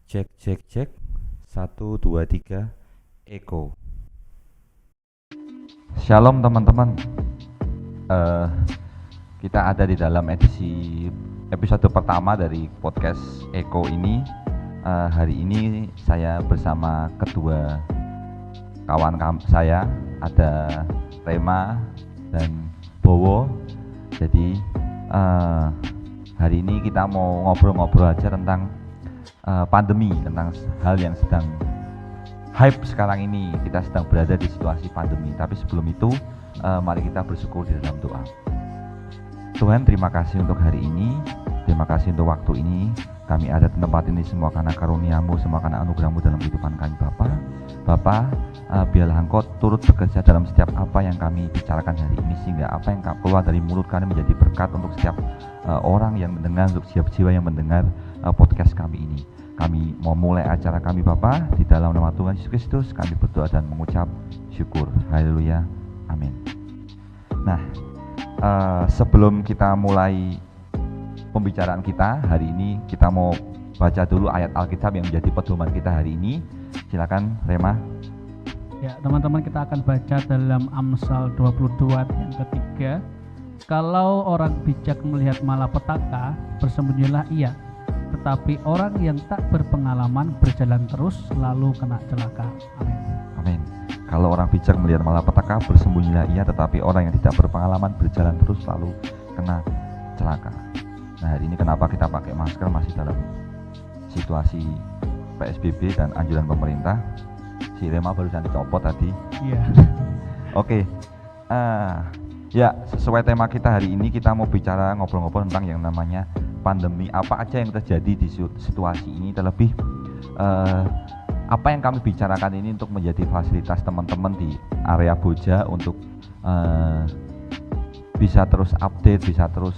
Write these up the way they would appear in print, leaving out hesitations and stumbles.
Cek cek cek. Satu dua tiga. Eko. Shalom teman-teman. Eh, kita ada di dalam edisi episode pertama dari podcast Eko ini. Hari ini saya bersama kedua kawan saya, ada Rema dan Bowo. Jadi hari ini kita mau ngobrol-ngobrol aja tentang pandemi, tentang hal yang sedang hype sekarang ini. Kita sedang berada di situasi pandemi. Tapi sebelum itu, mari kita bersyukur di dalam doa. Tuhan, terima kasih untuk hari ini. Terima kasih untuk waktu ini. Kami ada di tempat ini semua karena karunia-Mu, semua karena anugerah-Mu dalam kehidupan kami, Bapa. Biarlah Engkau turut bekerja dalam setiap apa yang kami bicarakan hari ini, sehingga apa yang keluar dari mulut kami menjadi berkat untuk setiap orang yang mendengar, untuk setiap jiwa yang mendengar podcast kami ini. Kami mau mulai acara kami, Bapa, di dalam nama Tuhan Yesus Kristus. Kami berdoa dan mengucap syukur. Haleluya. Amin. Nah, sebelum kita mulai pembicaraan kita hari ini, kita mau baca dulu ayat Alkitab yang menjadi pedoman kita hari ini. Silakan Rema. Ya, teman-teman, kita akan baca dalam Amsal 22 yang ketiga. Kalau orang bijak melihat malapetaka, bersembunyilah ia. Tetapi orang yang tak berpengalaman berjalan terus lalu kena celaka. Amin. Amin. Kalau orang bijak melihat malapetaka, bersembunyilah ia. Tetapi orang yang tidak berpengalaman berjalan terus lalu kena celaka. Nah, hari ini kenapa kita pakai masker masih dalam situasi PSBB dan anjuran pemerintah. Si Rema barusan dicopot tadi. Iya. Oke. Ya, sesuai tema kita hari ini, kita mau bicara ngobrol-ngobrol tentang yang namanya pandemi. Apa aja yang terjadi di situasi ini, terlebih apa yang kami bicarakan ini untuk menjadi fasilitas teman-teman di area Boja untuk bisa terus update, bisa terus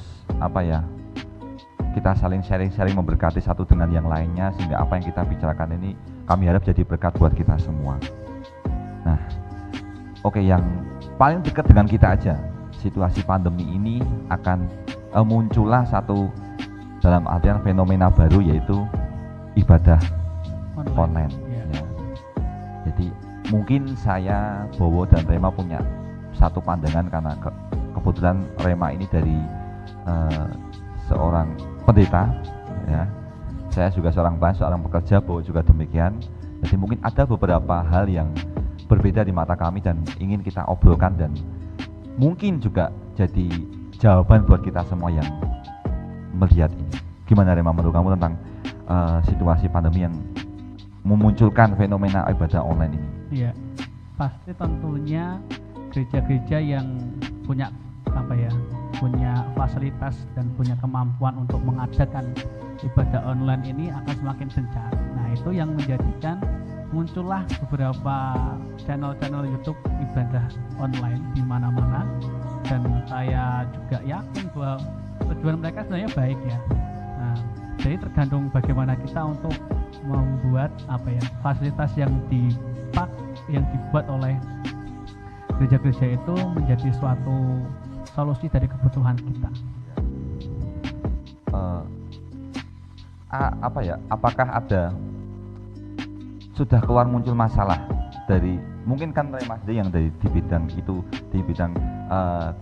kita saling sharing-sharing, memberkati satu dengan yang lainnya, sehingga apa yang kita bicarakan ini kami harap jadi berkat buat kita semua. Nah, oke, yang paling dekat dengan kita aja, situasi pandemi ini akan muncullah satu, dalam artian fenomena baru, yaitu ibadah online. Ya. Jadi mungkin saya, Bowo dan Rema punya satu pandangan, karena kebetulan Rema ini dari seorang pendeta, ya. Saya juga seorang pekerja, Bowo juga demikian. Jadi mungkin ada beberapa hal yang berbeda di mata kami dan ingin kita obrolkan, dan mungkin juga jadi jawaban buat kita semua yang melihat ini. Gimana Rema, menurut kamu tentang situasi pandemi yang memunculkan fenomena ibadah online ini? Iya. Pasti tentunya gereja-gereja yang punya punya fasilitas dan punya kemampuan untuk mengadakan ibadah online ini akan semakin gencar. Nah, itu yang menjadikan muncullah beberapa channel-channel YouTube ibadah online di mana-mana, dan saya juga yakin bahwa tujuan mereka sebenarnya baik, ya. Nah, jadi tergantung bagaimana kita untuk membuat fasilitas yang dibuat oleh gereja-gereja itu menjadi suatu solusi dari kebutuhan kita. Apakah ada sudah keluar muncul masalah dari, mungkin kan Rema yang dari di bidang itu, di bidang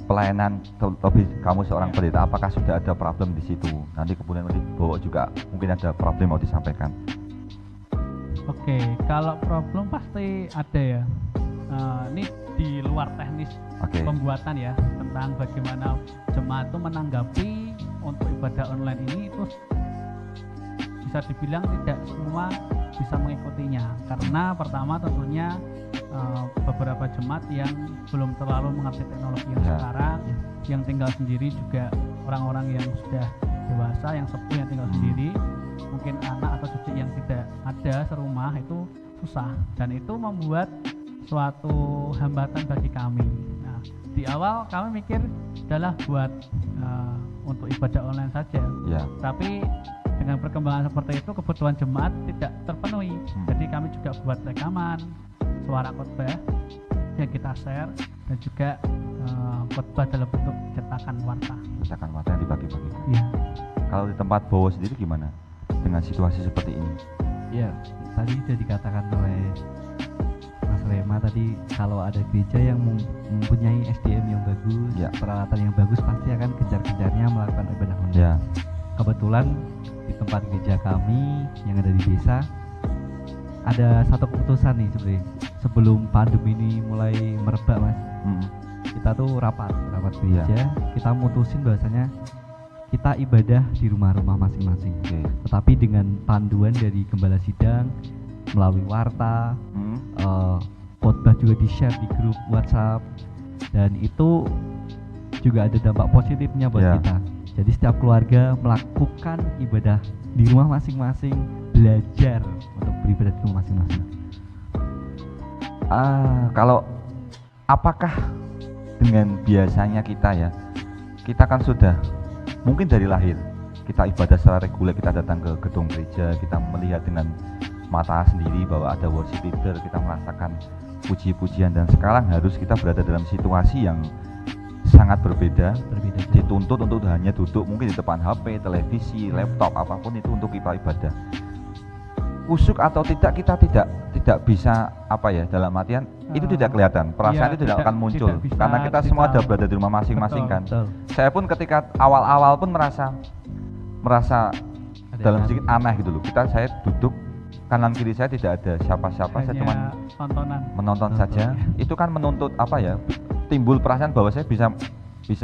pelayanan, lebih kamu seorang pendeta, apakah sudah ada problem di situ? Nanti kemudian Bowo juga mungkin ada problem mau disampaikan. Oke, kalau problem pasti ada, ya. Ini di luar teknis pembuatan, ya, tentang bagaimana jemaat itu menanggapi untuk ibadah online ini. Itu bisa dibilang tidak semua bisa mengikutinya, karena pertama tentunya beberapa jemaat yang belum terlalu mengerti teknologi yang sekarang, yang tinggal sendiri, juga orang-orang yang sudah dewasa, yang sepuh, yang tinggal sendiri, mungkin anak atau cucu yang tidak ada serumah, itu susah, dan itu membuat suatu hambatan bagi kami. Nah, di awal kami mikir adalah buat untuk ibadah online saja, tapi dengan perkembangan seperti itu kebutuhan jemaat tidak terpenuhi. Jadi kami juga buat rekaman suara khotbah yang kita share, dan juga khotbah dalam bentuk cetakan warta yang dibagi-bagikan. Kalau di tempat Bowo sendiri gimana dengan situasi seperti ini? Ya, tadi sudah dikatakan oleh Mas Rema tadi, kalau ada gereja yang mempunyai SDM yang bagus, peralatan yang bagus, pasti akan gencar-gencarnya melakukan ibadah online. Kebetulan di tempat gereja kami yang ada di desa ada satu keputusan nih sebenarnya sebelum pandemi ini mulai merebak, Mas. Kita tuh rapat gereja, kita mutusin bahwasanya kita ibadah di rumah-rumah masing-masing. Tetapi dengan panduan dari gembala sidang melalui warta, khotbah juga di-share di grup WhatsApp, dan itu juga ada dampak positifnya buat kita. Jadi setiap keluarga melakukan ibadah di rumah masing-masing, belajar untuk beribadah di rumah masing-masing. Kalau apakah dengan biasanya kita kan sudah mungkin dari lahir kita ibadah secara reguler, kita datang ke gedung gereja, kita melihat dengan mata sendiri bahwa ada worship leader, kita merasakan puji-pujian, dan sekarang harus kita berada dalam situasi yang sangat berbeda, dituntut untuk hanya duduk mungkin di depan HP, televisi, laptop, apapun itu untuk kita ibadah. Kusuk atau tidak, kita tidak bisa dalam artian itu tidak kelihatan, perasaan itu tidak akan muncul karena kita semua ada berada di rumah masing-masing kan. Saya pun ketika awal-awal pun merasa dalam sedikit aneh gitu loh. Saya duduk, kanan kiri saya tidak ada siapa-siapa, saya cuma menonton saja. Itu kan menuntut timbul perasaan bahwa saya bisa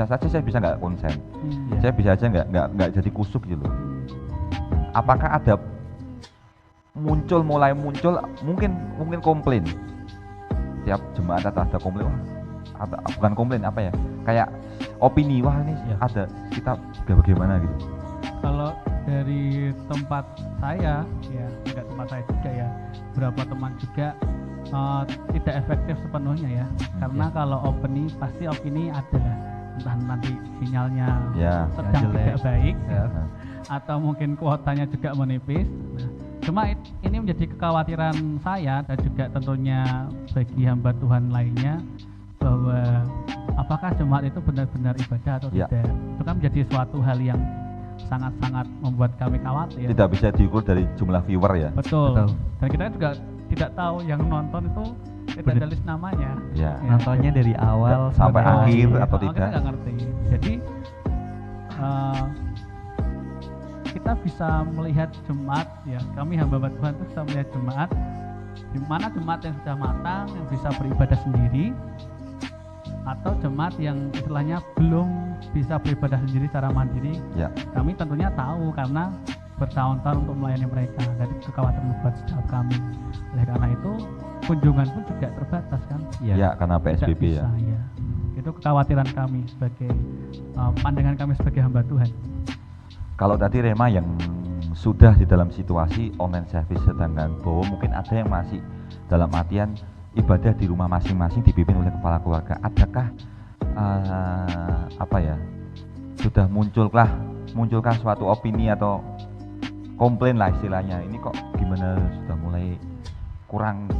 saja saya bisa nggak konsen, saya bisa aja nggak jadi kusuk gitu loh. Apakah ada mulai muncul mungkin komplain tiap jemaat atau ada komplain, bukan komplain kayak opini, ini ada kita bagaimana gitu. Kalau dari tempat saya tidak tempat saya juga beberapa teman juga tidak efektif sepenuhnya karena kalau pasti opini adalah entah nanti sinyalnya sedang tidak baik atau mungkin kuotanya juga menipis. Cuma ini menjadi kekhawatiran saya dan juga tentunya bagi hamba Tuhan lainnya, bahwa apakah jemaat itu benar-benar ibadah atau tidak. Itu kan menjadi suatu hal yang sangat-sangat membuat kami khawatir. Tidak bisa diukur dari jumlah viewer Betul. Dan kita juga tidak tahu yang nonton itu tidak ada list namanya. Nontonnya dari awal sampai akhir atau tidak. Kita nggak ngerti. Jadi kita bisa melihat jemaat, kami hamba Tuhan itu bisa melihat jemaat di mana jemaat yang sudah matang, yang bisa beribadah sendiri, atau jemaat yang istilahnya belum bisa beribadah sendiri secara mandiri. Kami tentunya tahu karena bertahun-tahun untuk melayani mereka, dari kekhawatiran buat setiap kami. Oleh karena itu kunjungan pun juga terbatas kan? Karena PSBB bisa, Itu kekhawatiran kami sebagai pandangan kami sebagai hamba Tuhan. Kalau tadi Rema yang sudah di dalam situasi online service, sedangkan Bowo mungkin ada yang masih dalam artian ibadah di rumah masing-masing dipimpin oleh kepala keluarga. Adakah sudah munculkah suatu opini atau komplain lah istilahnya, ini kok gimana sudah mulai kurang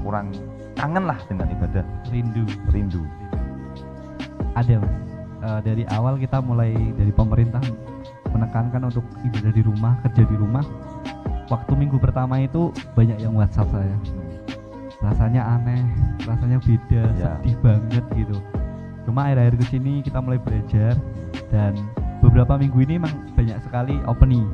kangen lah dengan ibadah, rindu. Ada, Mas. Dari awal kita mulai dari pemerintah menekankan untuk ibadah di rumah, kerja di rumah. Waktu minggu pertama itu banyak yang WhatsApp saya, rasanya aneh, rasanya beda, sedih banget gitu. Cuma akhir-akhir kesini kita mulai belajar, dan beberapa minggu ini memang banyak sekali opening.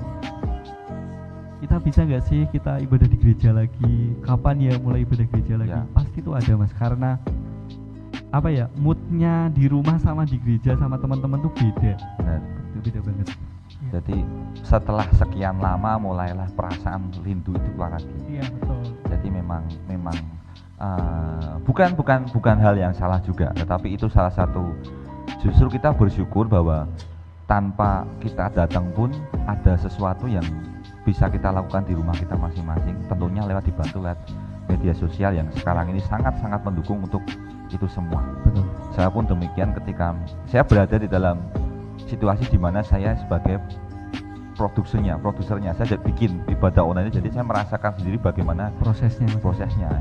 Kita bisa nggak sih kita ibadah di gereja lagi? Kapan ya mulai ibadah gereja lagi? Pasti itu ada, Mas, karena moodnya di rumah sama di gereja sama teman-teman tuh beda. Beda banget. Jadi setelah sekian lama mulailah perasaan rindu itu keluar lagi. Betul. Jadi memang bukan hal yang salah juga, tetapi itu salah satu, justru kita bersyukur bahwa tanpa kita datang pun ada sesuatu yang bisa kita lakukan di rumah kita masing-masing, tentunya dibantu lewat media sosial yang sekarang ini sangat-sangat mendukung untuk itu semua. Betul. Saya pun demikian ketika saya berada di dalam situasi di mana saya sebagai produsernya, saya bikin ibadah online, jadi saya merasakan sendiri bagaimana prosesnya.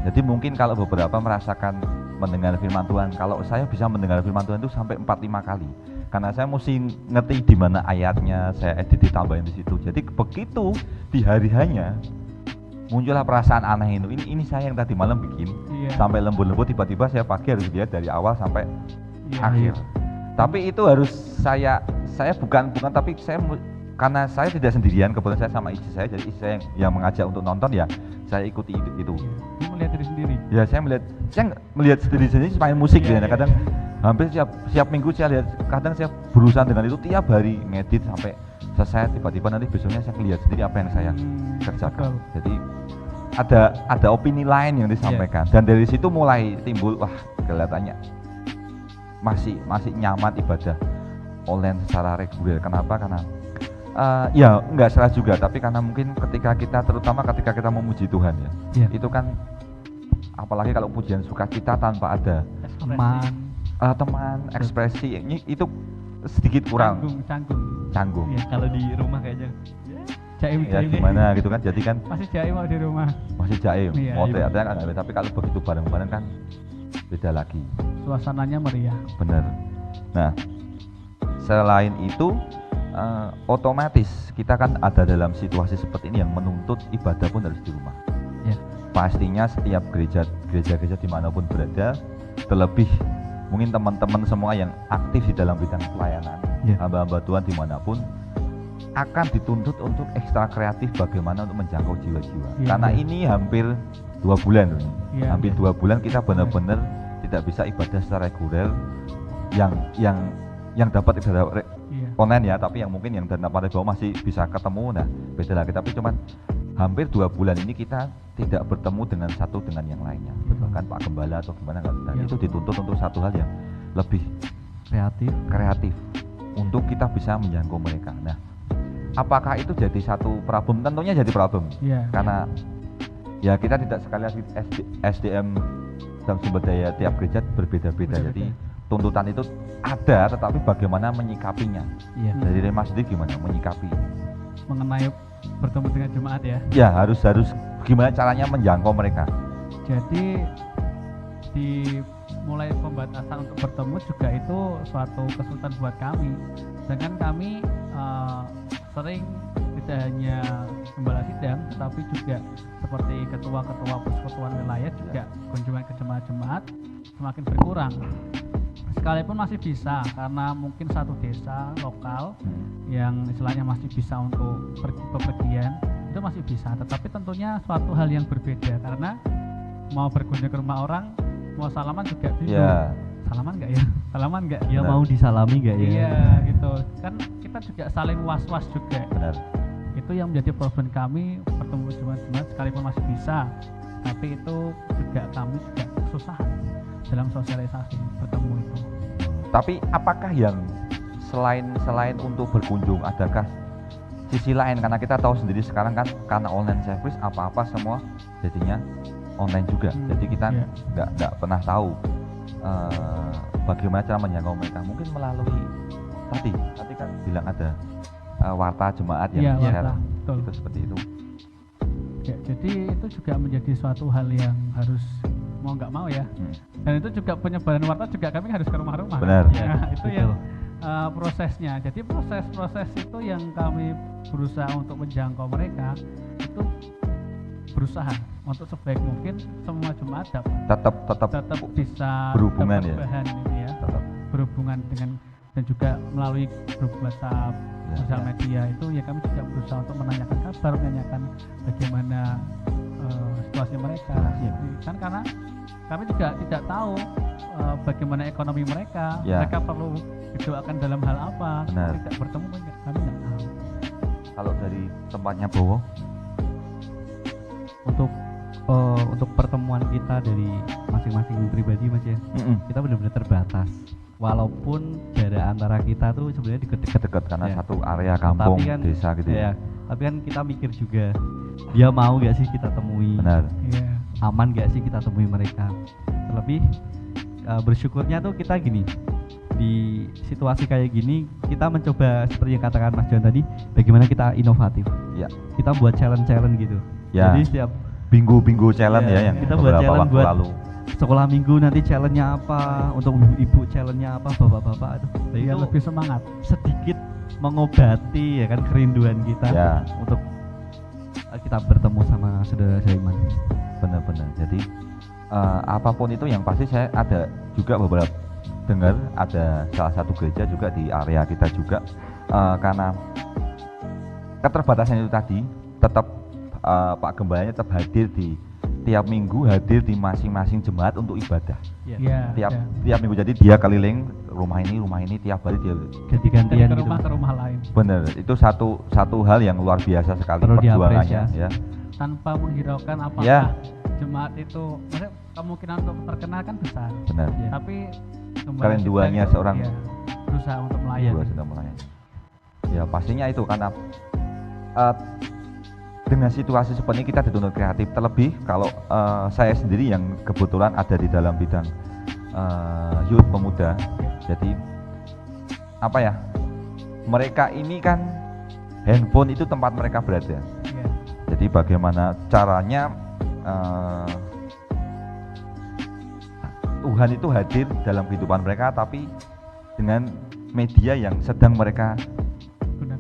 Jadi mungkin kalau beberapa merasakan mendengar firman Tuhan, kalau saya bisa mendengar firman Tuhan itu sampai 4-5 kali, karena saya mesti ngerti di mana ayatnya, saya edit ditambahin di situ. Jadi begitu di hari hanya muncullah perasaan aneh itu. Ini saya yang tadi malam bikin sampai lembut-lembut, tiba-tiba saya pagi harus lihat dari awal sampai akhir. Tapi itu harus saya bukan tapi saya, karena saya tidak sendirian, kebetulan saya sama istri saya, jadi istri saya yang mengajak untuk nonton ya saya ikuti itu. Dia melihat diri sendiri. Ya saya melihat sendiri main musik ya. Kadang hampir siap minggu saya lihat, kadang saya berusaha dengan itu tiap hari ngedit sampai selesai, tiba-tiba nanti besoknya saya lihat sendiri apa yang saya kerjakan. Jadi ada opini lain yang disampaikan dan dari situ mulai timbul, wah kelihatannya masih nyaman ibadah online secara reguler. Kenapa? Karena ya nggak salah juga, tapi karena mungkin terutama ketika kita memuji Tuhan ya, itu kan apalagi kalau pujian sukacita tanpa ada teman ekspresi itu sedikit kurang canggung. Ya, kalau di rumah kayaknya jaim ya gimana gitu kan, jadi kan masih jaim di rumah, masih jaim mau teaternya kan, tapi kalau begitu bareng-bareng kan beda lagi, suasananya meriah. Bener. Nah selain itu otomatis kita kan ada dalam situasi seperti ini yang menuntut ibadah pun harus di rumah. Pastinya setiap gereja dimanapun berada, terlebih mungkin teman-teman semua yang aktif di dalam bidang pelayanan, hamba-hamba Tuhan dimanapun, akan dituntut untuk ekstra kreatif bagaimana untuk menjangkau jiwa-jiwa. Karena ini hampir 2 bulan loh. Hampir 2 bulan kita benar-benar tidak bisa ibadah secara reguler yang dapat ibadah online ya, tapi yang mungkin yang dana pada bawah masih bisa ketemu, nah beda lagi. Tapi cuman hampir 2 bulan ini kita tidak bertemu dengan satu dengan yang lainnya, bahkan Pak Gembala atau gimana nggak, dan itu dituntut untuk satu hal yang lebih kreatif untuk kita bisa menjangkau mereka. Nah, apakah itu jadi satu problem? Tentunya jadi problem, karena ya kita tidak sekali lagi SDM dan sumber daya tiap gereja berbeda-beda, jadi tuntutan itu ada, tetapi bagaimana menyikapinya. Dari Rema sendiri gimana menyikapi mengenai bertemu dengan jemaat ya? Ya harus gimana caranya menjangkau mereka. Jadi di mulai pembatasan untuk bertemu juga itu suatu kesulitan buat kami. Sedangkan kami sering tidak hanya gembala sidang, tetapi juga seperti ketua-ketua persekutuan wilayah juga kunjungan ke jemaat-jemaat semakin berkurang. Sekalipun masih bisa, karena mungkin satu desa lokal yang istilahnya masih bisa untuk bepergian, itu masih bisa, tetapi tentunya suatu hal yang berbeda, karena mau berkunjung ke rumah orang, mau salaman juga bingung. Salaman nggak ya? Salaman nggak? Ya mau disalami nggak ya? Iya gitu, kan kita juga saling was-was juga. Benar. Itu yang menjadi problem kami, bertemu jemaat-jemaat sekalipun masih bisa, tapi itu juga kami juga kesusahan dalam sosialisasi bertemu itu. Tapi apakah yang selain untuk berkunjung, adakah sisi lain? Karena kita tahu sendiri sekarang kan karena online service apa-apa semua jadinya online juga. Jadi kita nggak pernah tahu bagaimana cara menjangkau mereka. Mungkin melalui tadi kan bilang ada warta jemaat yang share itu seperti itu. Ya, jadi itu juga menjadi suatu hal yang harus mau nggak mau ya. Dan itu juga penyebaran warta juga kami harus ke rumah-rumah. Benar. Ya, itu yang prosesnya. Jadi proses itu yang kami berusaha untuk menjangkau mereka, itu berusaha untuk sebaik mungkin semua jemaat tetap bisa berhubungan berhubungan dengan, dan juga melalui grup WhatsApp, sosial media itu ya kami juga berusaha untuk menanyakan kabar, menanyakan bagaimana situasi mereka. Kan karena kami juga tidak tahu bagaimana ekonomi mereka, mereka perlu didoakan dalam hal apa. Tidak bertemu kami tidak tahu. Kalau dari tempatnya Bowo, untuk pertemuan kita dari masing-masing pribadi Mas ya, kita benar-benar terbatas. Walaupun jarak antara kita tuh sebenarnya dekat-dekat karena satu area kampung, desa gitu ya. Tapi kan kita mikir juga, dia mau gak sih kita temui? Benar. Aman gak sih kita temui mereka? Terlebih bersyukurnya tuh kita gini, di situasi kayak gini kita mencoba seperti yang katakan Mas John tadi, bagaimana kita inovatif. Kita buat challenge gitu. Jadi setiap bingo challenge yang kita buat challenge buat lalu. Sekolah minggu nanti challenge-nya apa, untuk ibu challenge-nya apa, bapak-bapak itu lebih semangat, sedikit mengobati ya kan kerinduan kita untuk kita bertemu sama saudara seiman. Benar-benar. Jadi apapun itu yang pasti saya ada juga beberapa dengar ada salah satu gereja juga di area kita juga karena keterbatasan itu tadi tetap Pak Gembalanya tetap hadir di tiap minggu, hadir di masing-masing jemaat untuk ibadah. Tiap minggu, jadi dia keliling rumah ini tiap hari dia ganti-gantian ke rumah gitu. Ke rumah lain. Benar, itu satu hal yang luar biasa sekali perjuangannya ya. Tanpa menghiraukan apakah jemaat itu kemungkinan untuk terkenal kan besar. Benar. Tapi kerenduannya seorang berusaha untuk melayani. Ya pastinya itu karena dengan situasi seperti ini kita dituntut kreatif, terlebih kalau saya sendiri yang kebetulan ada di dalam bidang youth pemuda. Jadi apa ya, mereka ini kan handphone itu tempat mereka berada. Jadi bagaimana caranya Tuhan itu hadir dalam kehidupan mereka, tapi dengan media yang sedang mereka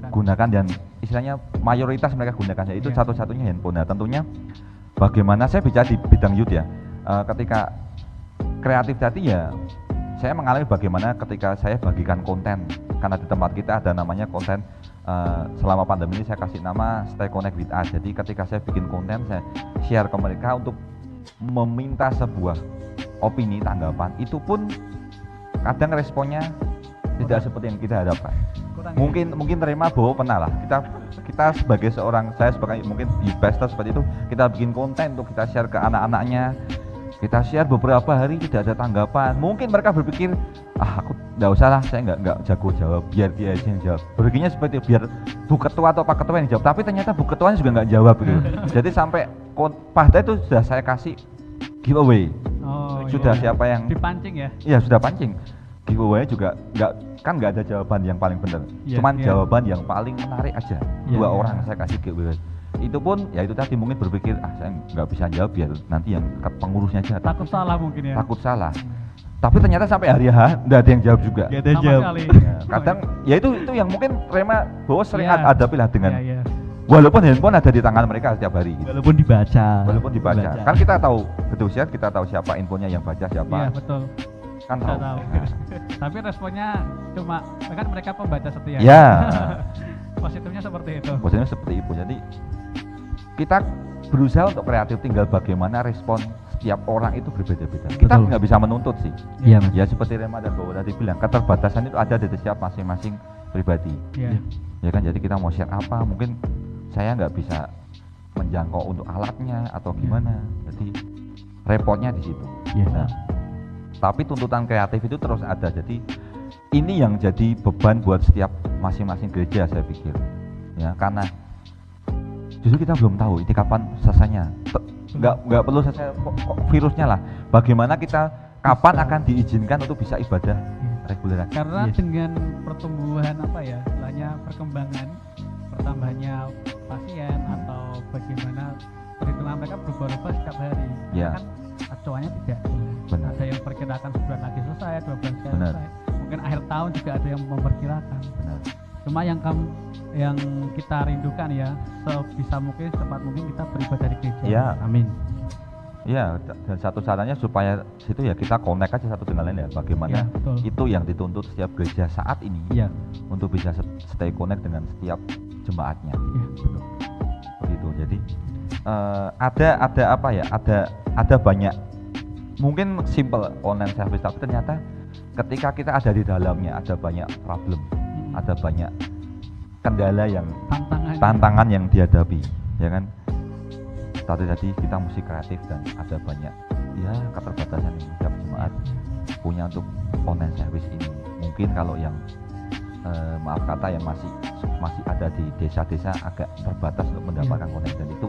gunakan dan istilahnya mayoritas mereka gunakan yaitu satu-satunya handphone. Nah tentunya bagaimana saya bicara di bidang youth ya, ketika kreatif tadi ya saya mengalami bagaimana ketika saya bagikan konten, karena di tempat kita ada namanya konten selama pandemi ini saya kasih nama Stay Connect with Us. Jadi ketika saya bikin konten saya share ke mereka untuk meminta sebuah opini, tanggapan, itu pun kadang responnya tidak seperti yang kita harapkan. Mungkin terima bahwa pernah lah kita sebagai saya sebagai mungkin youth pastor seperti itu, kita bikin konten untuk kita share ke anak-anaknya, kita share beberapa hari tidak ada tanggapan. Mungkin mereka berpikir aku nggak usah lah, saya nggak jago jawab, biar dia aja yang jawab. Berpikirnya seperti itu, biar Bu Ketua atau Pak Ketua yang jawab, tapi ternyata Bu Ketuanya juga nggak jawab gitu. Jadi sampai pada itu sudah saya kasih giveaway. Sudah siapa yang dipancing ya? Iya sudah pancing. Giveaway juga nggak ada jawaban yang paling benar, cuman jawaban yang paling menarik aja. Dua orang saya kasih giveaway. Itu pun ya itu tadi mungkin berpikir saya nggak bisa jawab, biar nanti yang pengurusnya aja. Takut salah mungkin ya. Takut salah. Tapi ternyata sampai hari H nggak ada yang jawab juga. Nggak ada yang jawab. Ya, kadang ya itu yang mungkin Rema bahwa sering hadapi lah dengan walaupun handphone ada di tangan mereka setiap hari gitu. Walaupun dibaca. Kan kita tahu betul sih, kita tahu siapa infonya yang baca siapa. Iya betul. Kan tahu. Nah. Tapi responnya cuma kan mereka pembaca setia. Ya. Positifnya seperti itu. Positifnya seperti itu. Jadi kita berusaha untuk kreatif, tinggal bagaimana respon setiap orang itu berbeda-beda. Kita nggak bisa menuntut sih. Iya. Ya seperti Rema dan Bowo tadi bilang, keterbatasan itu ada di setiap masing-masing pribadi. Iya. Ya kan, jadi kita mau share apa, mungkin saya nggak bisa menjangkau untuk alatnya atau gimana. Jadi repotnya di situ. Iya. Nah, tapi tuntutan kreatif itu terus ada. Jadi ini yang jadi beban buat setiap masing-masing gereja saya pikir. Ya, karena justru kita belum tahu ini kapan selesainya. Nggak perlu selesai virusnya lah. Bagaimana kita kapan akan diizinkan untuk bisa ibadah reguler? Karena dengan pertumbuhan istilahnya perkembangan, bertambahnya pasien atau bagaimana perhitungan mereka berubah-ubah setiap hari. Kan acuannya tidak. Benar. Ada yang perkirakan sebulan lagi selesai, 2 bulan selesai. Mungkin akhir tahun juga ada yang memperkirakan. Benar. Cuma yang kita rindukan ya, sebisa mungkin secepat mungkin kita beribadah di gereja. Ya, amin. Ya, dan satu caranya supaya situ ya kita connect aja satu dengan lain ya. Bagaimana itu yang dituntut setiap gereja saat ini untuk bisa stay connect dengan setiap jemaatnya. Ya, betul. Begitu. Jadi ada banyak mungkin simple online service, tapi ternyata ketika kita ada di dalamnya ada banyak problem, ada banyak kendala yang tantangan yang dihadapi, ya kan? Tadi kita mesti kreatif dan ada banyak keterbatasan yang setiap jemaat punya untuk online service ini. Mungkin kalau yang maaf kata yang masih ada di desa-desa agak terbatas untuk mendapatkan koneksi, dan itu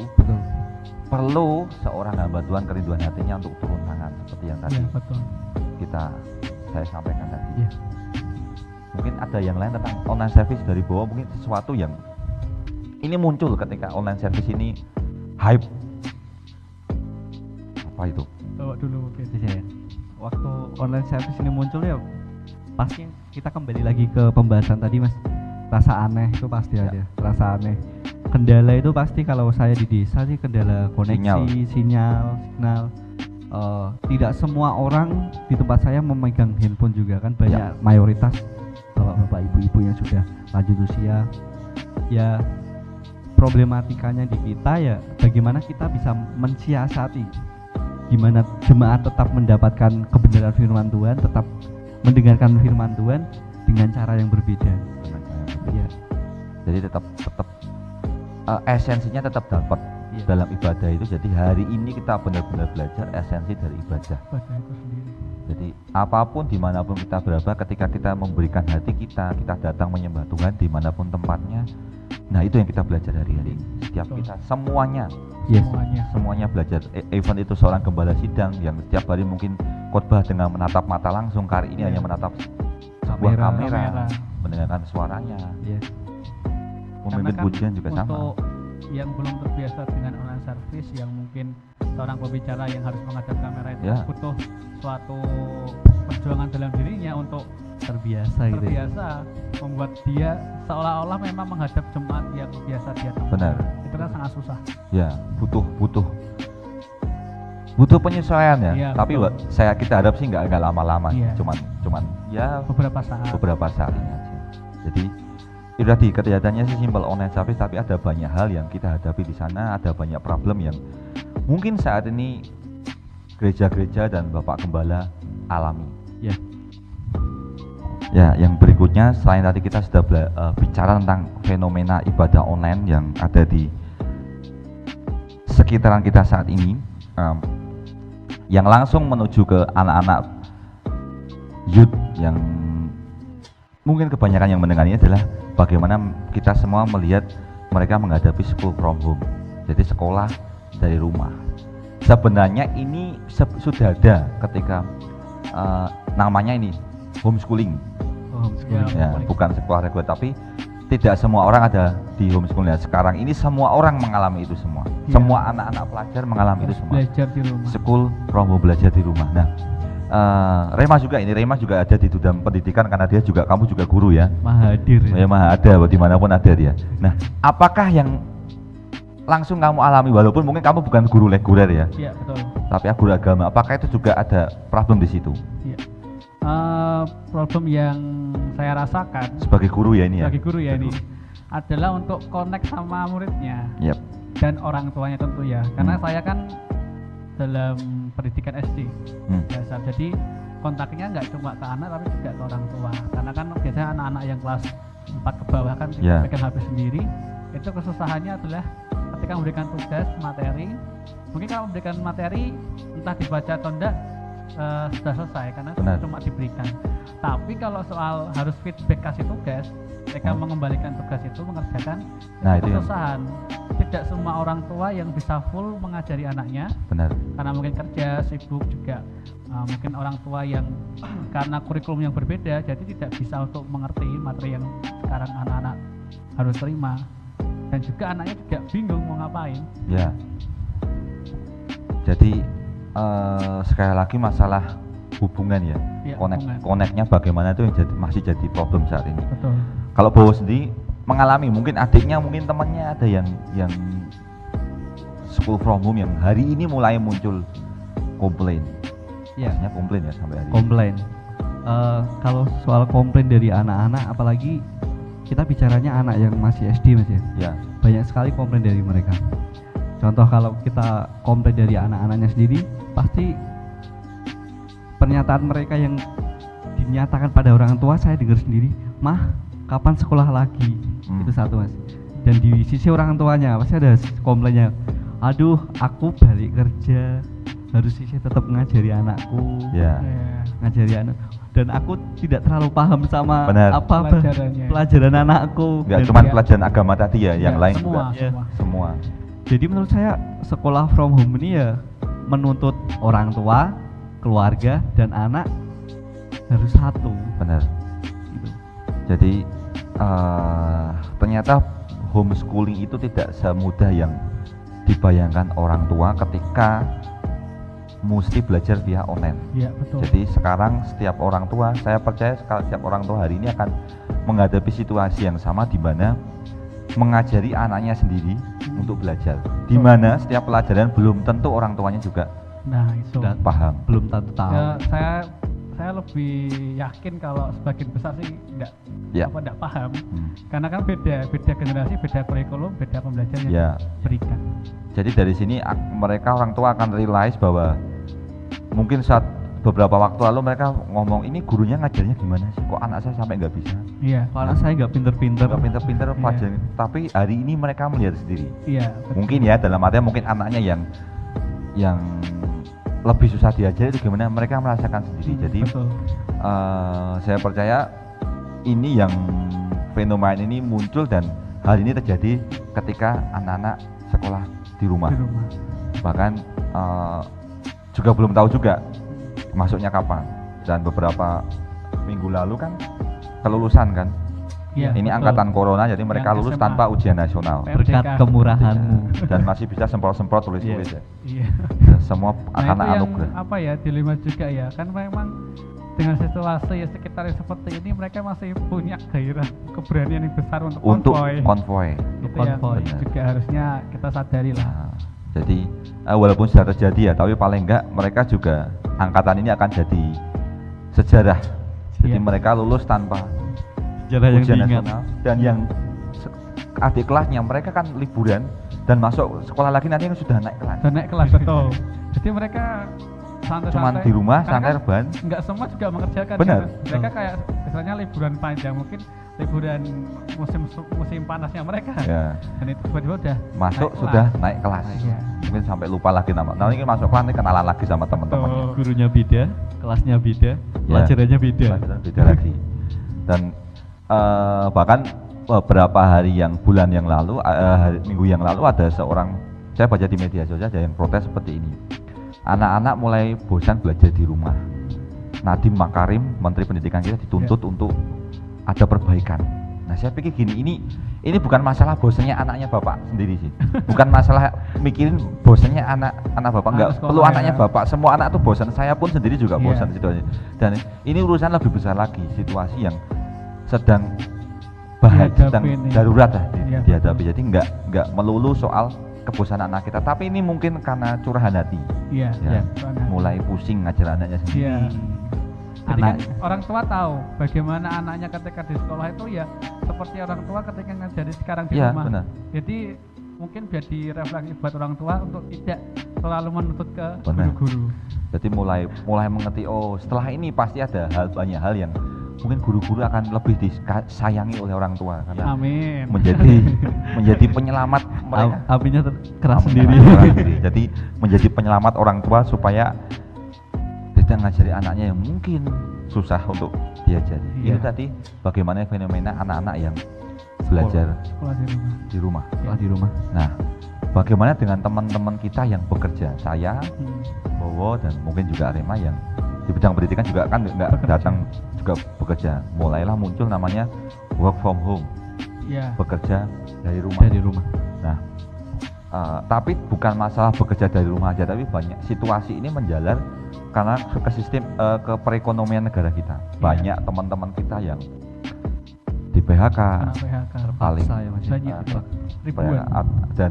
perlu seorang hamba Tuhan kerinduan hatinya untuk turun tangan seperti yang tadi saya sampaikan tadi. Mungkin ada yang lain tentang online service dari bawah, mungkin sesuatu yang ini muncul ketika online service ini hype. Apa itu? Bawa dulu mungkin saya. Waktu online service ini muncul ya pasti kita kembali lagi ke pembahasan tadi Mas. Rasa aneh itu pasti ada. Rasa aneh. kendala itu pasti kalau saya di desa sih kendala koneksi, sinyal. Tidak semua orang di tempat saya memegang handphone juga kan, banyak mayoritas bapak-bapak ibu-ibu yang sudah lanjut usia. Ya problematikanya di kita ya bagaimana kita bisa mensiasati gimana jemaat tetap mendapatkan kebenaran firman Tuhan, tetap mendengarkan firman Tuhan dengan cara yang berbeda. Ya. Jadi tetap esensinya tetap dapat dalam ibadah itu. Jadi hari ini kita benar-benar belajar esensi dari ibadah itu sendiri. Jadi apapun dimanapun kita berada, ketika kita memberikan hati kita datang menyembah Tuhan dimanapun tempatnya. Nah itu yang kita belajar hari-hari. Setiap kita semuanya belajar. Even itu seorang gembala sidang yang setiap hari mungkin khotbah dengan menatap mata langsung, kali ini hanya menatap sebuah kamera. Mendengarkan suaranya. Memimpin pujian juga sama. Untuk yang belum terbiasa dengan online service, yang mungkin seorang pembicara yang harus menghadap kamera itu butuh suatu perjuangan dalam dirinya untuk terbiasa membuat dia seolah-olah memang menghadap jemaat yang biasa dia temui. Benar. Itu kan sangat susah. Ya, butuh penyesuaian ya. Tapi kita harap sih nggak lama-lama. Cuman ya beberapa saat ini aja. Jadi kelihatannya sih simpel online service, tapi ada banyak hal yang kita hadapi di sana, ada banyak problem yang mungkin saat ini gereja-gereja dan Bapak Gembala alami. Ya, yang berikutnya selain tadi kita sudah bicara tentang fenomena ibadah online yang ada di sekitaran kita saat ini, yang langsung menuju ke anak-anak youth yang mungkin kebanyakan yang mendengar ini adalah bagaimana kita semua melihat mereka menghadapi school from home, jadi sekolah dari rumah. Sebenarnya ini sudah ada ketika namanya ini homeschooling. Bukan sekolah reguler, tapi tidak semua orang ada di homeschooling. Sekarang ini semua orang mengalami itu semua. Semua anak-anak pelajar mengalami itu semua. Belajar di rumah. School from home, belajar di rumah. Nah, Rema juga ada di dalam pendidikan karena dia juga, kamu juga guru ya. Maha hadir. Maha ada dimanapun ada dia. Nah, apakah yang langsung kamu alami, walaupun mungkin kamu bukan guru reguler ya? Iya, betul. Tapi guru agama, apakah itu juga ada problem di situ? Iya. Problem yang saya rasakan sebagai guru ya ini adalah untuk connect sama muridnya dan orang tuanya tentu ya, karena saya kan dalam pendidikan SD dasar, jadi kontaknya nggak cuma ke anak tapi juga ke orang tua, karena kan biasanya anak-anak yang kelas 4 ke bawah kan pegang HP sendiri. Itu kesusahannya adalah ketika memberikan tugas materi, mungkin kalau memberikan materi entah dibaca atau enggak sudah selesai karena cuma diberikan. Tapi kalau soal harus feedback kasih tugas, mereka mengembalikan tugas itu, mengerjakan, itu kesusahan. Tidak semua orang tua yang bisa full mengajari anaknya. Benar. Karena mungkin kerja, sibuk juga. Mungkin orang tua yang karena kurikulum yang berbeda, jadi tidak bisa untuk mengerti materi yang sekarang anak-anak harus terima. Dan juga anaknya juga bingung mau ngapain. Ya. Jadi sekali lagi masalah hubungan ya, connect-nya bagaimana itu yang masih jadi problem saat ini. Betul. Kalau Bowo sendiri mengalami, mungkin adiknya, mungkin temannya ada yang school from home yang hari ini mulai muncul komplain. Maksudnya komplain ya sampai hari komplain. Kalau soal komplain dari anak-anak, apalagi kita bicaranya anak yang masih SD mas ya. Banyak sekali komplain dari mereka. Contoh kalau kita komplain dari anak-anaknya sendiri, pasti pernyataan mereka yang dinyatakan pada orang tua saya dengar sendiri, mah kapan sekolah lagi? Itu satu mas. Dan di sisi orang tuanya pasti ada komplainnya, aduh aku balik kerja harus sih tetap ngajari anakku, ngajari anak, dan aku tidak terlalu paham sama pelajaran anakku. Enggak cuma pelajaran agama tadi ya, yang lain semua. Jadi menurut saya sekolah from home ini ya menuntut orang tua, keluarga, dan anak harus satu. Benar. Gitu. Jadi ternyata homeschooling itu tidak semudah yang dibayangkan orang tua ketika mesti belajar via online. Iya, betul. Jadi sekarang setiap orang tua, saya percaya setiap orang tua hari ini akan menghadapi situasi yang sama, di mana mengajari anaknya sendiri untuk belajar, di mana setiap pelajaran belum tentu orang tuanya juga itu paham, belum tentu tahu. Ya, saya lebih yakin kalau sebagian besar sih enggak paham, karena kan beda generasi, beda kurikulum, beda pembelajaran yang diberikan. Jadi dari sini mereka orang tua akan realize bahwa mungkin saat beberapa waktu lalu mereka ngomong, ini gurunya ngajarnya gimana sih, kok anak saya sampai nggak bisa. Iya. Anak saya nggak pinter-pinter pelajaran, tapi hari ini mereka melihat sendiri. Iya. Mungkin ya dalam artinya mungkin anaknya yang lebih susah diajar itu gimana, mereka merasakan sendiri. Jadi saya percaya ini yang fenomena ini muncul dan hal ini terjadi ketika anak-anak sekolah di rumah. Bahkan juga belum tahu juga masuknya kapan, dan beberapa minggu lalu kan kelulusan kan. Ya, ini betul. Angkatan corona, jadi mereka lulus SMA tanpa ujian nasional. Berkat kemurahanmu. Dan masih bisa semprot-semprot tulis-tulis ya. Iya. Semua akan anugerah. Apa ya, dilema juga ya, kan memang dengan situasi sekitar seperti ini mereka masih punya gairah, keberanian yang besar untuk konvoy. Itu yang juga harusnya kita sadari lah. Nah, jadi walaupun sudah terjadi ya, tapi paling enggak mereka juga angkatan ini akan jadi sejarah. Jadi mereka lulus tanpa ujian nasional, dan yang adik kelasnya mereka kan liburan dan masuk sekolah lagi nanti sudah naik kelas. Sudah naik kelas, betul. Jadi mereka santai-santai. Cuman di rumah santai rebahan. Enggak semua juga mengerjakan. Benar. Ya. Mereka kayak misalnya liburan panjang, mungkin liburan musim panasnya mereka. Ya. Dan itu tiba-tiba udah masuk sudah naik kelas. Ya. Mungkin sampai lupa lagi nama. Nah, ini masuk kelas ini kenalan lagi sama teman-temannya. Gurunya beda, kelasnya beda, pelajarannya beda. Beda lagi. Dan bahkan beberapa bulan yang lalu, minggu yang lalu ada seorang, saya baca di media sosial ada yang protes seperti ini. Anak-anak mulai bosan belajar di rumah. Nadiem Makarim, Menteri Pendidikan kita dituntut untuk ada perbaikan. Nah, saya pikir gini, ini bukan masalah bosannya anaknya bapak sendiri sih. Bukan masalah mikirin bosannya anak bapak, enggak perlu anaknya bapak, semua anak tuh bosan. Saya pun sendiri juga bosan situasi. Dan ini urusan lebih besar lagi, situasi yang sedang darurat dihadapi. Jadi enggak melulu soal kebosanan anak kita, tapi ini mungkin karena curahan hati. Mulai pusing ngajar anaknya sendiri. Jadi kan orang tua tahu bagaimana anaknya ketika di sekolah itu ya seperti orang tua ketika ngajari sekarang di rumah. Benar. Jadi mungkin biar direfleksi buat orang tua untuk tidak selalu menuntut ke guru-guru. Jadi mulai mengerti, setelah ini pasti ada banyak hal yang mungkin guru-guru akan lebih disayangi oleh orang tua karena menjadi penyelamat mereka. Apinya keras sendiri. Jadi menjadi penyelamat orang tua supaya tidak ngajari anaknya yang mungkin susah untuk diajari. Itu tadi bagaimana fenomena anak-anak yang belajar di rumah. Nah, bagaimana dengan teman-teman kita yang bekerja? Saya, Bowo, dan mungkin juga Arema yang di bidang pendidikan juga kan nggak datang juga bekerja. Mulailah muncul namanya work from home, bekerja dari rumah. Nah, tapi bukan masalah bekerja dari rumah aja, tapi banyak situasi ini menjalar karena ke sistem ke perekonomian negara kita. Banyak teman-teman kita yang di PHK, paling ribuan, dan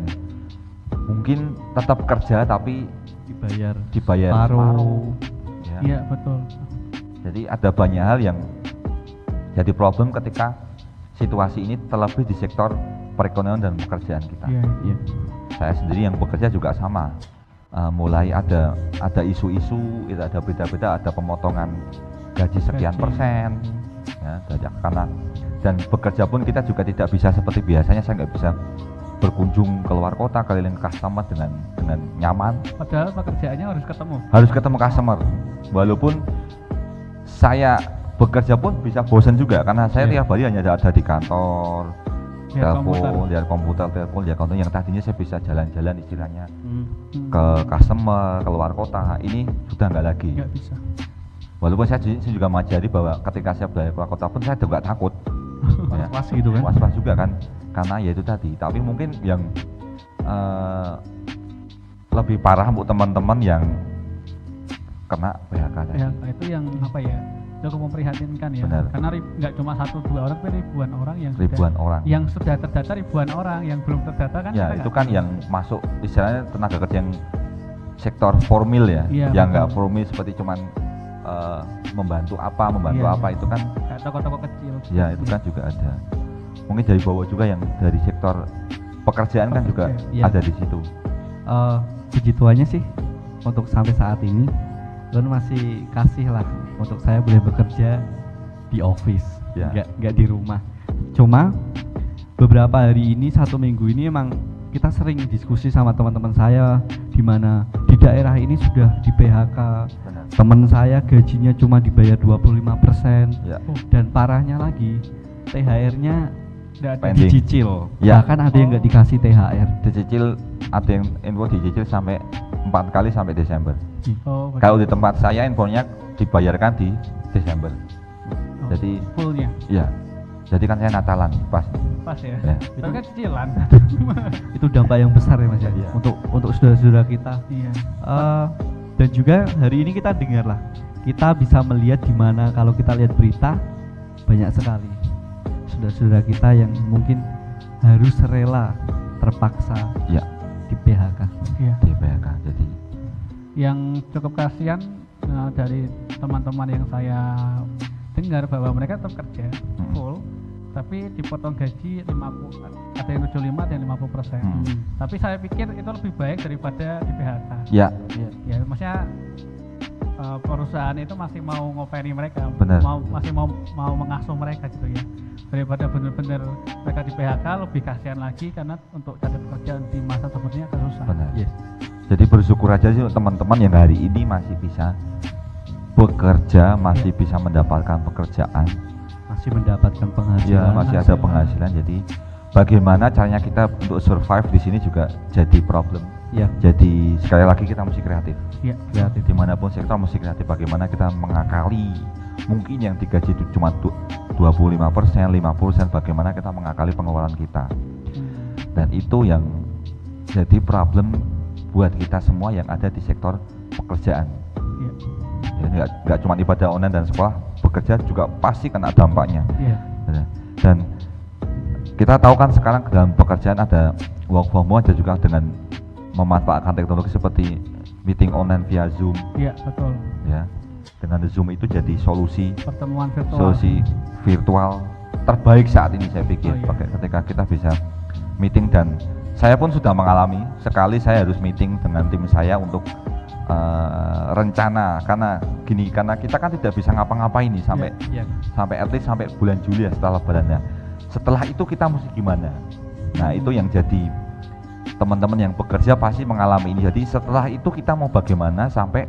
mungkin tetap kerja tapi dibayar separuh. Iya, betul. Jadi ada banyak hal yang jadi problem ketika situasi ini terlebih di sektor perekonomian dan pekerjaan kita. Saya sendiri yang bekerja juga sama. Mulai ada isu-isu, ada beda-beda, ada pemotongan gaji sekian persen, karena dan bekerja pun kita juga tidak bisa seperti biasanya. Saya nggak bisa berkunjung keluar kota, keliling customer dengan nyaman. Padahal pekerjaannya harus ketemu customer. Walaupun saya bekerja pun bisa bosan juga karena saya tiap hari hanya ada di kantor. Lihat komputer, telepon, lihat konten. Yang tadinya saya bisa jalan-jalan istilahnya ke customer, keluar kota, ini sudah nggak lagi. Nggak bisa. Walaupun saya juga mengajari bahwa ketika saya belajar keluar kota pun saya juga takut. Was-was gitu kan? Was-was juga kan, karena ya itu tadi. Tapi mungkin yang lebih parah untuk teman-teman yang kena PHK tadi. Itu yang apa ya? cukup memprihatinkan ya. Benar. Karena nggak cuma 1-2 orang, tapi ribuan orang yang sudah terdata, ribuan orang yang belum terdata kan. Ya itu kan yang masuk istilahnya tenaga kerja yang sektor formil ya, iya, yang nggak formil seperti cuman membantu apa itu kan kayak toko-toko kecil. Ya itu kan juga ada. Mungkin dari bawah juga yang dari sektor pekerjaan kan juga ada di situ. Puji Tuhannya sih untuk sampai saat ini Tuhan masih kasih lah untuk saya boleh bekerja di office, nggak di rumah. Cuma beberapa hari ini, 1 minggu ini emang kita sering diskusi sama teman-teman saya di mana di daerah ini sudah di PHK. Teman saya gajinya cuma dibayar 25%, dan parahnya lagi THR-nya dicicil. Bahkan ada yang nggak dikasih THR. Dicicil, ada yang info dicicil sampai 4 kali sampai Desember. Kalau di tempat saya infonya dibayarkan di Desember. Jadi fullnya. Iya. Jadi kan saya Natalan pas ya. Itu kan cicilan. Itu dampak yang besar ya Mas ya. Untuk saudara-saudara kita. Iya. Dan juga hari ini kita dengar lah, kita bisa melihat di mana kalau kita lihat berita banyak sekali saudara-saudara kita yang mungkin harus rela terpaksa di PHK. Iya. Di PHK. Jadi yang cukup kasihan dari teman-teman yang saya dengar bahwa mereka tetap kerja full, tapi dipotong gaji 50, ada yang 75, ada yang 50%. Tapi saya pikir itu lebih baik daripada di PHK. Ya, maksudnya perusahaan itu masih mau ngopeni mereka, masih mau mengasuh mereka gitu ya, daripada benar-benar mereka di PHK. Lebih kasihan lagi karena untuk cari pekerjaan di masa sepertinya agak susah. Benar. Jadi bersyukur aja sih teman-teman yang hari ini masih bisa bekerja, masih bisa mendapatkan pekerjaan, masih mendapatkan penghasilan. Masih ada penghasilan. Jadi bagaimana caranya kita untuk survive di sini juga jadi problem. Jadi sekali lagi kita mesti kreatif. Kreatif dimanapun sektor mesti kreatif. Bagaimana kita mengakali mungkin yang digaji itu cuma 25%, 50%, bagaimana kita mengakali pengeluaran kita. Dan itu yang jadi problem buat kita semua yang ada di sektor pekerjaan. Ya, nggak cuma ibadah online dan sekolah, bekerja juga pasti kena dampaknya. Dan kita tahu kan sekarang dalam pekerjaan ada work from home, ada juga dengan memanfaatkan teknologi seperti meeting online via Zoom. Iya, betul. Ya, dengan Zoom itu jadi solusi pertemuan virtual. Solusi virtual terbaik saat ini saya pikir. Ketika kita bisa meeting, dan saya pun sudah mengalami sekali saya harus meeting dengan tim saya untuk rencana, karena kita kan tidak bisa ngapa-ngapain nih sampai at least sampai bulan Juli ya, setelah lebaran. Setelah itu kita mesti gimana? Nah, itu yang jadi teman-teman yang bekerja pasti mengalami ini. Jadi setelah itu kita mau bagaimana sampai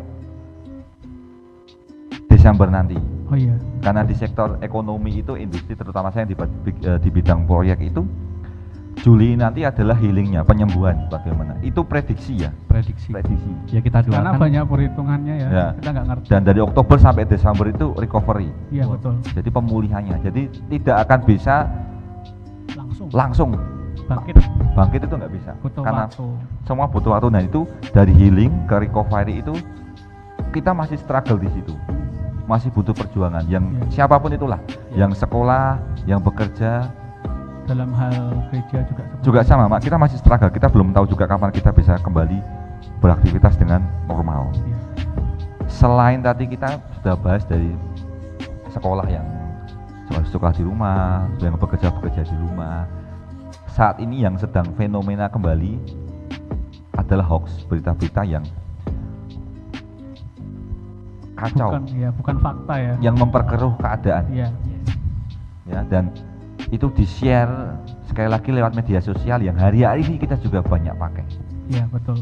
Desember nanti. Karena di sektor ekonomi itu, industri terutama saya yang di bidang proyek itu, Juli nanti adalah healingnya, penyembuhan. Bagaimana? Itu prediksi. Ya kita doakan. Karena banyak perhitungannya kita nggak ngerti. Dan dari Oktober sampai Desember itu recovery. Iya, betul. Jadi pemulihannya. Jadi tidak akan bisa langsung bangkit itu nggak bisa. Karena semua butuh waktu. Nah, itu dari healing ke recovery itu kita masih struggle di situ. Masih butuh perjuangan. Yang siapapun itulah, yang sekolah, yang bekerja. Dalam hal gereja juga sama, Mak. Kita masih struggle. Kita belum tahu juga kapan kita bisa kembali beraktivitas dengan normal. Selain tadi kita sudah bahas dari sekolah yang sekolah di rumah, yang bekerja di rumah. Saat ini yang sedang fenomena kembali adalah hoax, berita-berita yang kacau. Bukan fakta ya. Yang memperkeruh keadaan. Dan itu di-share sekali lagi lewat media sosial yang hari-hari ini kita juga banyak pakai. Iya, betul.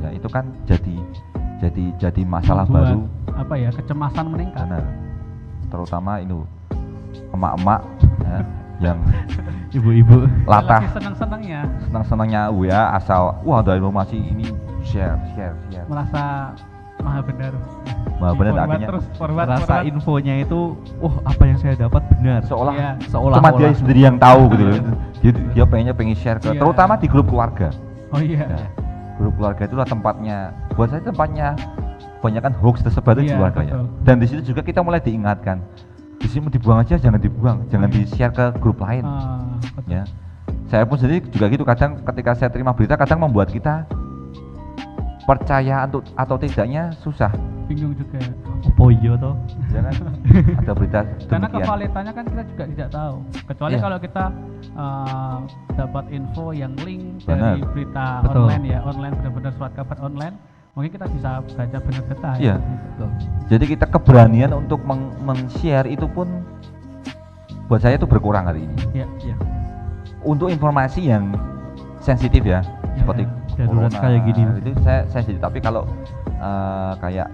Ya, itu kan jadi masalah baru. Kecemasan meningkat. Benar. Terutama itu emak-emak yang ibu-ibu latah senang-senangnya asal ada informasi ini share. Merasa maha benar akhirnya rasa infonya itu apa yang saya dapat benar, seolah cuma dia sendiri yang tahu gitu loh. Dia pengen share ke terutama di grup keluarga. Grup keluarga itulah tempatnya, buat saya tempatnya kebanyakan hoax tersebar di luar ya. Dan di situ juga kita mulai diingatkan, di sini mau dibuang aja, jangan dibuang, jangan di-share ke grup lain. Ya, saya pun sendiri juga gitu, kadang ketika saya terima berita kadang membuat kita percaya atau tidaknya susah. Bingung juga. Oh iya toh. Ya kan? Ada berita karena demikian. kevalitannya kan kita juga tidak tahu, kecuali kalau kita dapat info yang link dari berita online ya, online benar-benar surat kabar online, mungkin kita bisa baca benar data. Iya. Jadi kita keberanian untuk men-share itu pun buat saya itu berkurang hari ini. Iya. Untuk informasi yang sensitif ya, seperti corona kayak gini. Itu saya sensitif. Tapi kalau kayak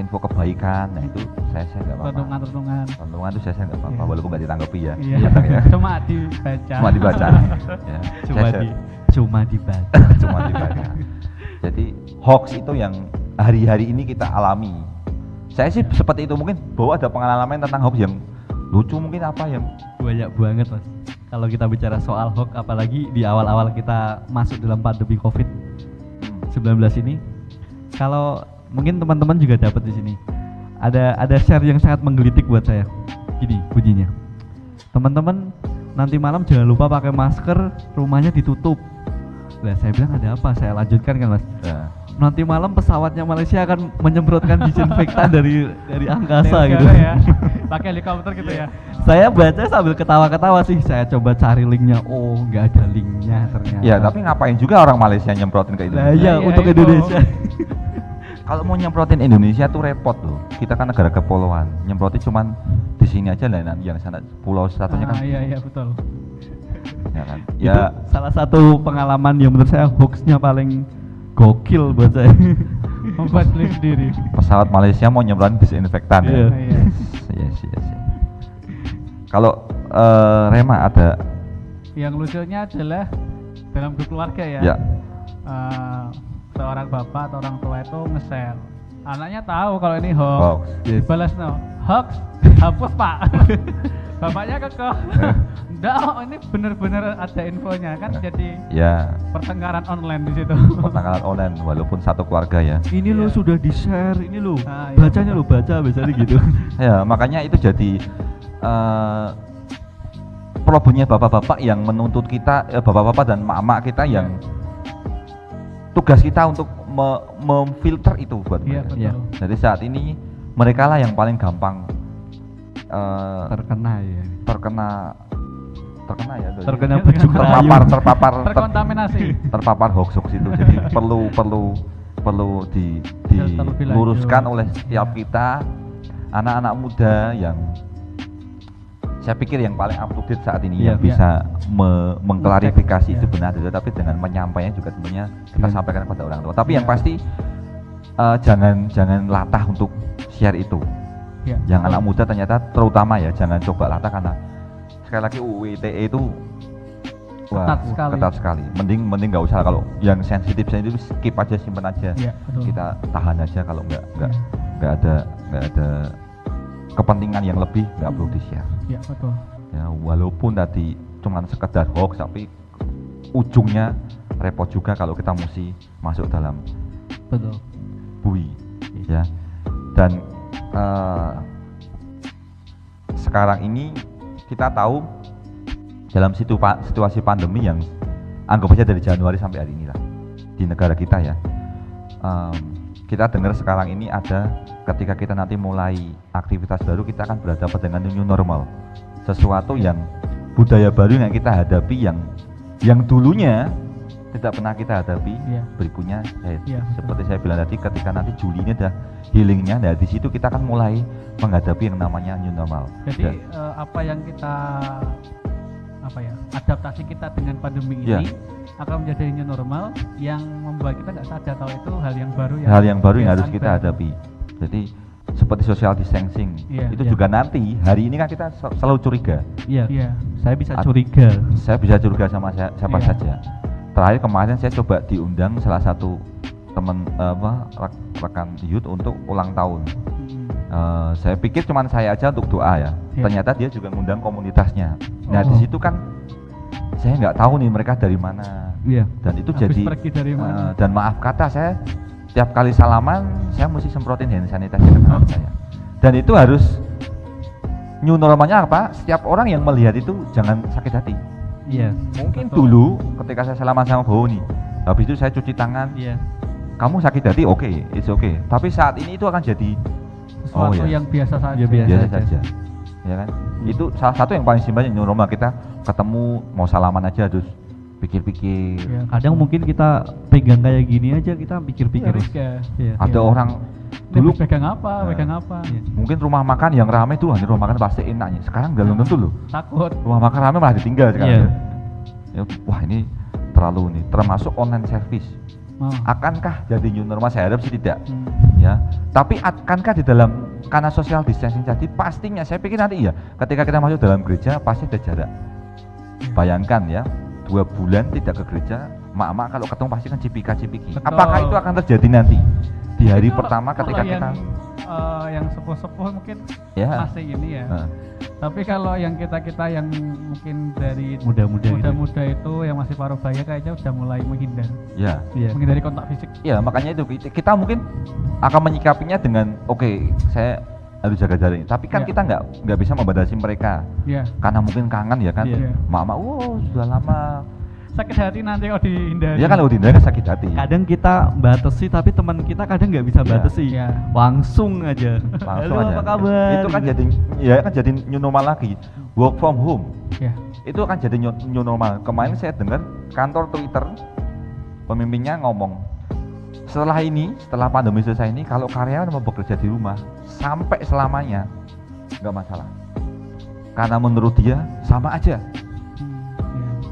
info kebaikan, nah itu saya nggak apa-apa. Renungan itu saya nggak apa-apa, walaupun nggak ditanggapi ya. Iya. Ya. Cuma dibaca. Ya. Cuma dibaca. Jadi hoax itu yang hari-hari ini kita alami. Saya sih seperti itu, mungkin bahwa ada pengalaman tentang hoax yang lucu mungkin apa yang banyak banget Mas. Kalau kita bicara soal hoax, apalagi di awal-awal kita masuk dalam pandemi COVID-19 ini, kalau mungkin teman-teman juga dapat di sini. Ada share yang sangat menggelitik buat saya. Gini bunyinya. Teman-teman nanti malam jangan lupa pakai masker, rumahnya ditutup. Lah saya bilang ada apa? Saya lanjutkan kan Mas. ya. Nanti malam pesawatnya Malaysia akan menyemprotkan disinfektan dari angkasa gitu. Ya. Pakai helikopter gitu ya. Saya baca sambil ketawa-ketawa sih. Saya coba cari linknya. Oh, nggak ada linknya ternyata. Ya, tapi ngapain juga orang Malaysia nyemprotin ke Indonesia? Nah, iya, untuk itu. Indonesia. Kalau mau nyemprotin Indonesia tuh repot loh. Kita kan negara kepulauan. Nyemprotin cuman di sini aja lah, yang sana pulau satunya kan. Iya betul. Ya kan. Itu salah satu pengalaman yang menurut saya hoaxnya paling gokil buat saya. Membuat sendiri. Pesawat Malaysia mau nyemprotin disinfektan. Iya. Iya. Kalau Rema ada yang lucunya adalah dalam grup keluarga ya. Ya. Seorang bapak atau orang tua itu nge-share, anaknya tahu kalau ini hoax. Dibalas hoax, hapus pak. Bapaknya kekeh. Enggak, ini benar-benar ada infonya kan, jadi pertengkaran online di situ. Pertengkaran online walaupun satu keluarga ya. Ini lo sudah di-share, ini lo. Bacanya lo baca biasanya gitu. Ya, makanya itu jadi problemnya bapak-bapak yang menuntut kita, bapak-bapak dan mak-mak kita yang tugas kita untuk memfilter itu buat mereka. Iya. Jadi saat ini mereka lah yang paling gampang terkena terpapar terkontaminasi, terpapar hoax itu. Jadi perlu diluruskan oleh setiap kita, anak-anak muda yang saya pikir yang paling up to date saat ini yang bisa mengklarifikasi itu benar, tapi dengan menyampaikan juga tentunya kita sampaikan kepada orang tua. Tapi yang pasti jangan latah untuk share itu. Yang anak muda ternyata terutama ya jangan coba latah, karena sekali lagi UU ITE itu ketat sekali. Mending nggak usah, kalau yang sensitif skip aja, simpen aja. Kita tahan aja, kalau nggak ada kepentingan yang lebih nggak perlu di-share. Iya betul. Ya, walaupun tadi cuman sekedar hoax, tapi ujungnya repot juga kalau kita mesti masuk dalam bui. Ya. Dan sekarang ini kita tahu dalam situasi pandemi yang anggap aja dari Januari sampai hari inilah di negara kita ya. Kita dengar sekarang ini ada ketika kita nanti mulai aktivitas baru, kita akan berhadapan dengan new normal, sesuatu yang budaya baru yang kita hadapi, yang dulunya tidak pernah kita hadapi. Berikutnya seperti saya bilang tadi, ketika nanti Juli ini ada healingnya, nah di situ kita akan mulai menghadapi yang namanya new normal. Jadi apa yang kita adaptasi kita dengan pandemi ini akan menjadi new normal yang membuat kita nggak sadar kalau itu hal yang baru yang harus kita hadapi. Jadi seperti social distancing itu juga nanti hari ini kan kita selalu curiga. Saya bisa curiga. Saya bisa curiga sama siapa saja. Terakhir kemarin saya coba diundang salah satu teman rekan youth untuk ulang tahun. Saya pikir cuma saya aja untuk doa ya. Ternyata dia juga ngundang komunitasnya. Nah di situ kan saya nggak tahu nih mereka dari mana. Dan itu jadi pergi dari mana. Dan maaf kata, saya tiap kali salaman saya mesti semprotin hand sanitizer ke tangan saya. Dan itu harus new normalnya apa? Setiap orang yang melihat itu jangan sakit hati. Iya. Mungkin dulu ketika saya salaman sama Bowo nih, habis itu saya cuci tangan. Iya. Kamu sakit hati, oke, it's okay. Tapi saat ini itu akan jadi sesuatu yang biasa saja. Ya, biasa saja. Ya kan? Itu salah satu yang paling simpel new normal, kita ketemu mau salaman aja terus pikir-pikir. Ya, kadang mungkin kita pegang kayak gini aja kita pikir-pikir. Ya. Ada orang dulu pegang apa, pegang apa. Ya. Mungkin rumah makan yang ramai tuh, rumah makan pasti enaknya. Sekarang belum tentu loh. Takut. Rumah makan ramai malah ditinggal sekarang. Ya. Ya, wah ini terlalu nih. Termasuk online service. Akankah jadi new normal? Saya harap sih tidak. Ya. Tapi akankah di dalam karena social distancing tadi pastinya saya pikir nanti ya ketika kita masuk dalam gereja pasti ada jarak. Bayangkan ya 2 bulan tidak ke gereja, mak-mak kalau ketemu pasti kan cipika-cipiki. Apakah itu akan terjadi nanti di hari itu, pertama ketika kita yang sepuh-sepuh mungkin ya. masih ini ya. Tapi kalau yang kita yang mungkin dari muda-muda itu yang masih parubaya kayaknya udah mulai menghindar. Ya. Menghindari kontak fisik. Ya, makanya itu kita mungkin akan menyikapinya dengan oke, saya harus jaga jarak. Tapi kan kita nggak bisa membatasi mereka. Karena mungkin kangen ya kan. Mama, sudah lama. Sakit hati nanti kalau dihindari. Ya kalau dihindari sakit hati. Kadang kita batasi tapi teman kita kadang nggak bisa batasi. Langsung aja. Langsung aja. Apa kabar? Itu kan jadi new normal lagi. Work from home. Itu akan jadi new normal. Kemarin saya dengar kantor Twitter pemimpinnya ngomong, setelah pandemi selesai ini, kalau karyawan mau bekerja di rumah sampai selamanya nggak masalah. Karena menurut dia sama aja.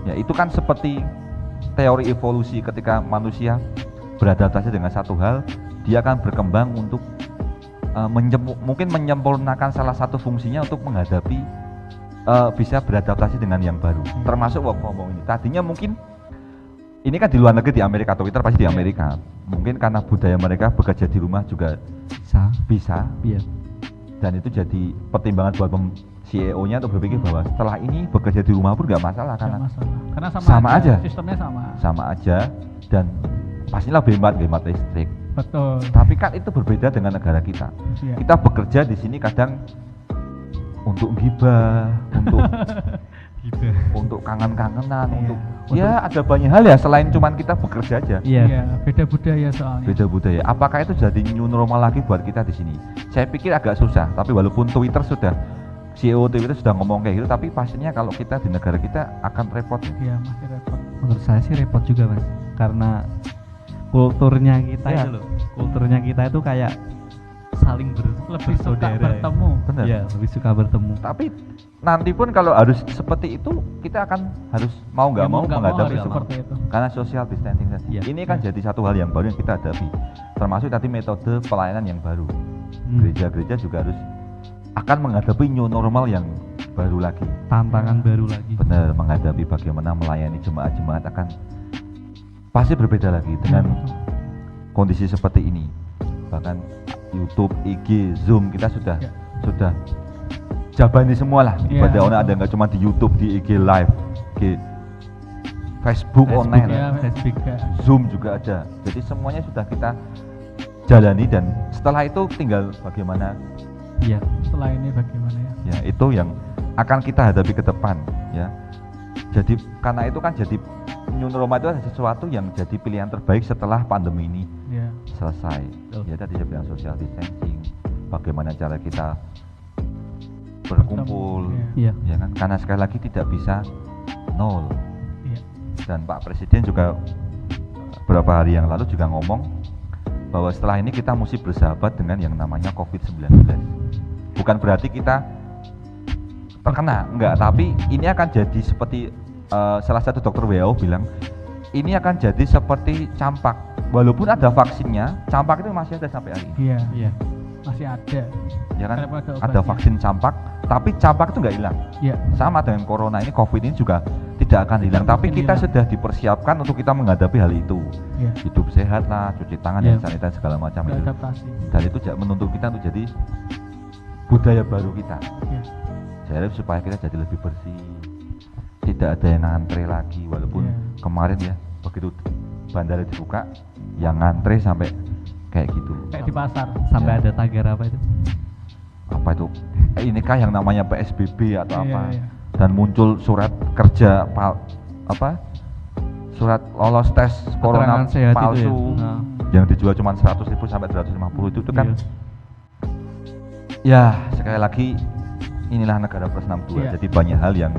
Ya itu kan seperti teori evolusi, ketika manusia beradaptasi dengan satu hal, dia akan berkembang untuk mungkin menyempurnakan salah satu fungsinya untuk menghadapi bisa beradaptasi dengan yang baru. Termasuk work from home ini. Tadinya mungkin ini kan di luar negeri, di Amerika, Twitter pasti di Amerika. Mungkin karena budaya mereka bekerja di rumah juga bisa. Iya. Dan itu jadi pertimbangan buat CEO-nya untuk berpikir bahwa setelah ini bekerja di rumah pun nggak masalah karena sama aja. Sistemnya sama aja, dan pastilah hemat listrik. Betul. Tapi kan itu berbeda dengan negara kita. Kita bekerja di sini kadang untuk gibah, untuk kangen-kangenan, untuk ada banyak hal ya selain cuman kita bekerja aja. Iya, beda budaya soalnya. Beda budaya. Apakah itu jadi new normal lagi buat kita di sini? Saya pikir agak susah. Tapi walaupun CEO Twitter sudah ngomong kayak gitu, tapi pastinya kalau kita di negara kita akan repot. Iya, masih repot. Menurut saya sih repot juga, Mas. Karena kulturnya kita itu loh. Kulturnya kita itu kayak saling lebih suka bertemu. Benar. Ya, lebih suka bertemu. Tapi nanti pun kalau harus seperti itu, kita akan harus mau nggak mau menghadapi seperti itu. Karena social distancing tadi. Ini kan jadi satu hal yang baru yang kita hadapi. Termasuk tadi metode pelayanan yang baru. Gereja-gereja juga harus akan menghadapi new normal yang baru lagi, tantangan baru lagi. Benar, menghadapi bagaimana melayani jemaat-jemaat akan pasti berbeda lagi dengan kondisi seperti ini. Bahkan YouTube, IG, Zoom kita sudah jabani semua lah. Ibadah online ada nggak cuma di YouTube, di IG live, di Facebook online, Zoom juga ada. Jadi semuanya sudah kita jalani, dan setelah itu tinggal bagaimana. Setelah ini bagaimana ya? Ya, itu yang akan kita hadapi ke depan ya. Jadi karena itu kan jadi new normal itu adalah sesuatu yang jadi pilihan terbaik setelah pandemi ini selesai. Ya tadi saya bilang social distancing, bagaimana cara kita berkumpul, ya kan? Karena sekali lagi tidak bisa nol. Dan Pak Presiden juga beberapa hari yang lalu juga ngomong bahwa setelah ini kita mesti bersahabat dengan yang namanya COVID-19. Bukan berarti kita terkena, enggak, tapi ini akan jadi seperti salah satu dokter WHO bilang, ini akan jadi seperti campak. Walaupun ada vaksinnya, campak itu masih ada sampai hari ini. Iya. Masih ada. Ya kan? Ada vaksin campak, tapi campak itu enggak hilang. Sama dengan corona ini, COVID ini juga tidak akan hilang, tapi kita sudah dipersiapkan untuk kita menghadapi hal itu. Hidup sehat lah, cuci tangan, dan sanitizer segala macam itu. Dan itu menuntut kita untuk jadi budaya baru kita. Saya harap supaya kita jadi lebih bersih, tidak ada yang ngantre lagi. Walaupun kemarin ya begitu bandara dibuka, yang ngantre sampai kayak gitu. Kayak di pasar. Sampai Ya. ada tagar apa itu? Apa itu? Ini kah yang namanya PSBB atau Iya, apa? iya. Dan muncul surat kerja surat lolos tes corona Keterangan sehat itu ya? palsu Nah. yang dijual cuma 100.000 sampai 250 itu kan Iya. ya sekali lagi inilah negara plus 62. Iya. Jadi banyak hal yang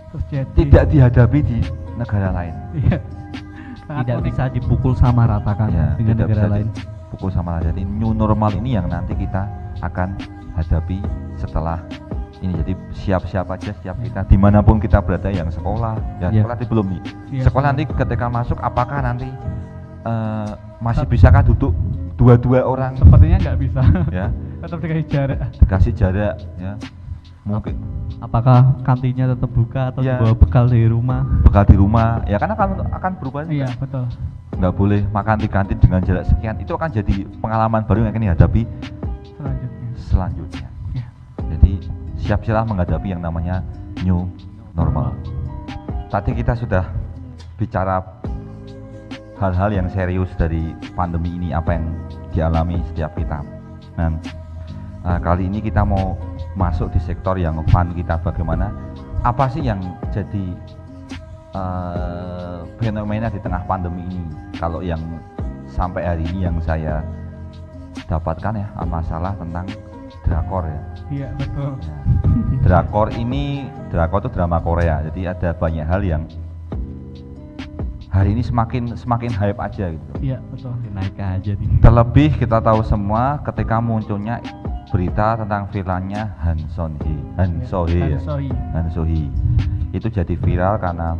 Terus jadi tidak dihadapi di negara lain. Iya. Sangat Tidak unik. bisa dipukul sama ratakan Ya, dengan tidak negara bisa lain. dipukul sama rata. Jadi new normal ini yang nanti kita akan hadapi setelah ini. Jadi siap-siap aja, siap kita dimanapun kita berada, yang sekolah ya Iya. sekolah nanti belum nih. Iya, Sekolah nanti betul. ketika masuk apakah nanti masih bisakah duduk dua orang Sepertinya nggak bisa. ya, Tetap dikasih jarak. dikasih jarak ya, mungkin Apakah kantinnya tetap buka atau Iya. bawa bekal dari rumah? bekal di rumah ya kan akan berubah. Iya, betul. Nggak boleh makan di kantin dengan jarak sekian, itu akan jadi pengalaman baru yang akan dihadapi Selanjutnya. selanjutnya. Iya. Jadi siap-siap menghadapi yang namanya new normal. Tadi kita sudah bicara hal-hal yang serius dari pandemi ini, apa yang dialami setiap kita. Dan kali ini kita mau masuk di sektor yang fun kita, bagaimana apa sih yang jadi fenomena di tengah pandemi ini. Kalau yang sampai hari ini yang saya dapatkan ya masalah tentang drakor ya. Iya, betul. Ya. Drakor itu drama Korea. Jadi ada banyak hal yang hari ini semakin hype aja gitu. Iya, betul. Naik aja nih. Terlebih kita tahu semua ketika munculnya berita tentang filmnya Han So-hee. Itu jadi viral karena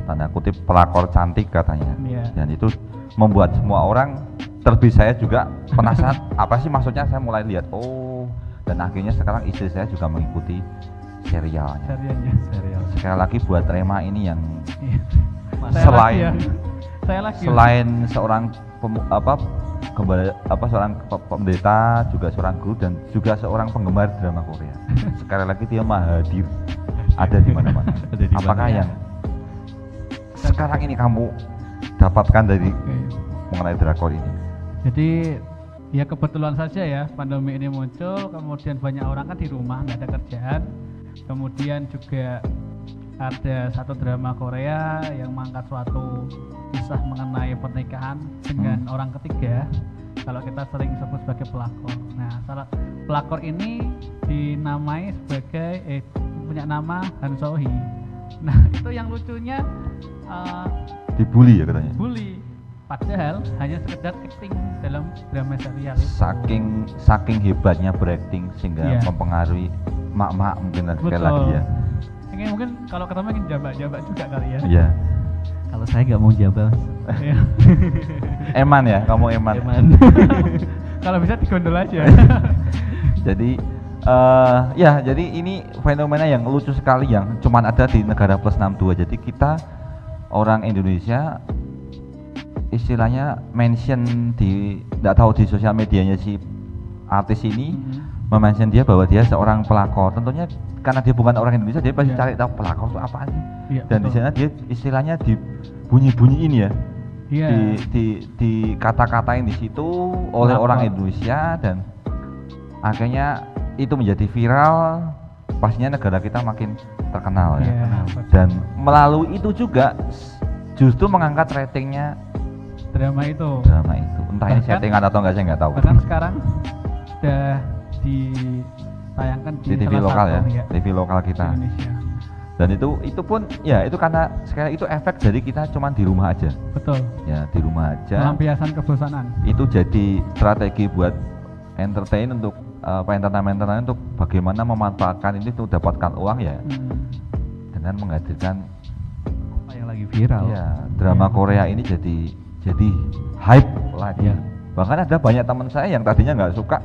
tanda kutip pelakor cantik katanya. Iya. Dan itu membuat semua orang, terlebih saya juga penasaran apa sih maksudnya. Saya mulai lihat, dan akhirnya sekarang istri saya juga mengikuti serialnya. Serial. Sekali lagi buat Rema ini yang Iya. Selain selain seorang seorang pendeta, juga seorang guru dan juga seorang penggemar drama Korea. Sekali lagi dia mahadir, ada di mana-mana. Ada di Apakah mana-mana. yang sekarang ini kamu dapatkan dari Oke. mengenai drakor ini? Jadi ya kebetulan saja ya pandemi ini muncul, kemudian banyak orang kan di rumah nggak ada kerjaan, kemudian juga ada satu drama Korea yang mengangkat suatu kisah mengenai pernikahan dengan orang ketiga, kalau kita sering sebut sebagai pelakor. Nah, pelakor ini dinamai sebagai punya nama Han So-hee. Nah, itu yang lucunya Dibully ya katanya. bully, padahal hanya sekedar acting dalam drama serial itu. Saking hebatnya berakting sehingga Iya. mempengaruhi mak-mak mungkin sekali Betul. lagi ya. Ini mungkin kalau ketemu ingin jabak-jabak juga kali ya. Iya. Kalau saya nggak mau jabah. Iya. Eman ya, kamu eman. Kalau bisa digondol aja. Jadi jadi ini fenomena yang lucu sekali yang cuman ada di negara plus 62. Jadi kita orang Indonesia istilahnya mention nggak tahu di sosial medianya si artis ini mention dia bahwa dia seorang pelakor. Tentunya karena dia bukan orang Indonesia, dia pasti Iya. cari tahu pelakor itu apa sih. Iya, Dan di betul. sana dia istilahnya dibunyi-bunyiin ya. Iya. Di kata-katain di situ oleh Pelakor. orang Indonesia, dan akhirnya itu menjadi viral. Pastinya negara kita makin terkenal ya. Iya, betul. Dan melalui itu juga justru mengangkat ratingnya Drama itu. drama itu. Entah ini Bahkan- settingan atau enggak saya nggak tahu. Bahkan sekarang sudah ditayangkan di Di TV salah lokal satu, ya, TV lokal di kita. Indonesia. Dan itu pun ya itu karena sekali itu efek dari kita cuman di rumah aja. Betul. Ya di rumah aja. Pelampiasan kebosanan. Itu jadi strategi buat entertain untuk entertainment untuk bagaimana memanfaatkan ini untuk dapatkan uang ya, dengan menghadirkan Apa yang lagi viral? ya drama Korea ini jadi hype lagi. Iya. Bahkan ada banyak teman saya yang tadinya nggak suka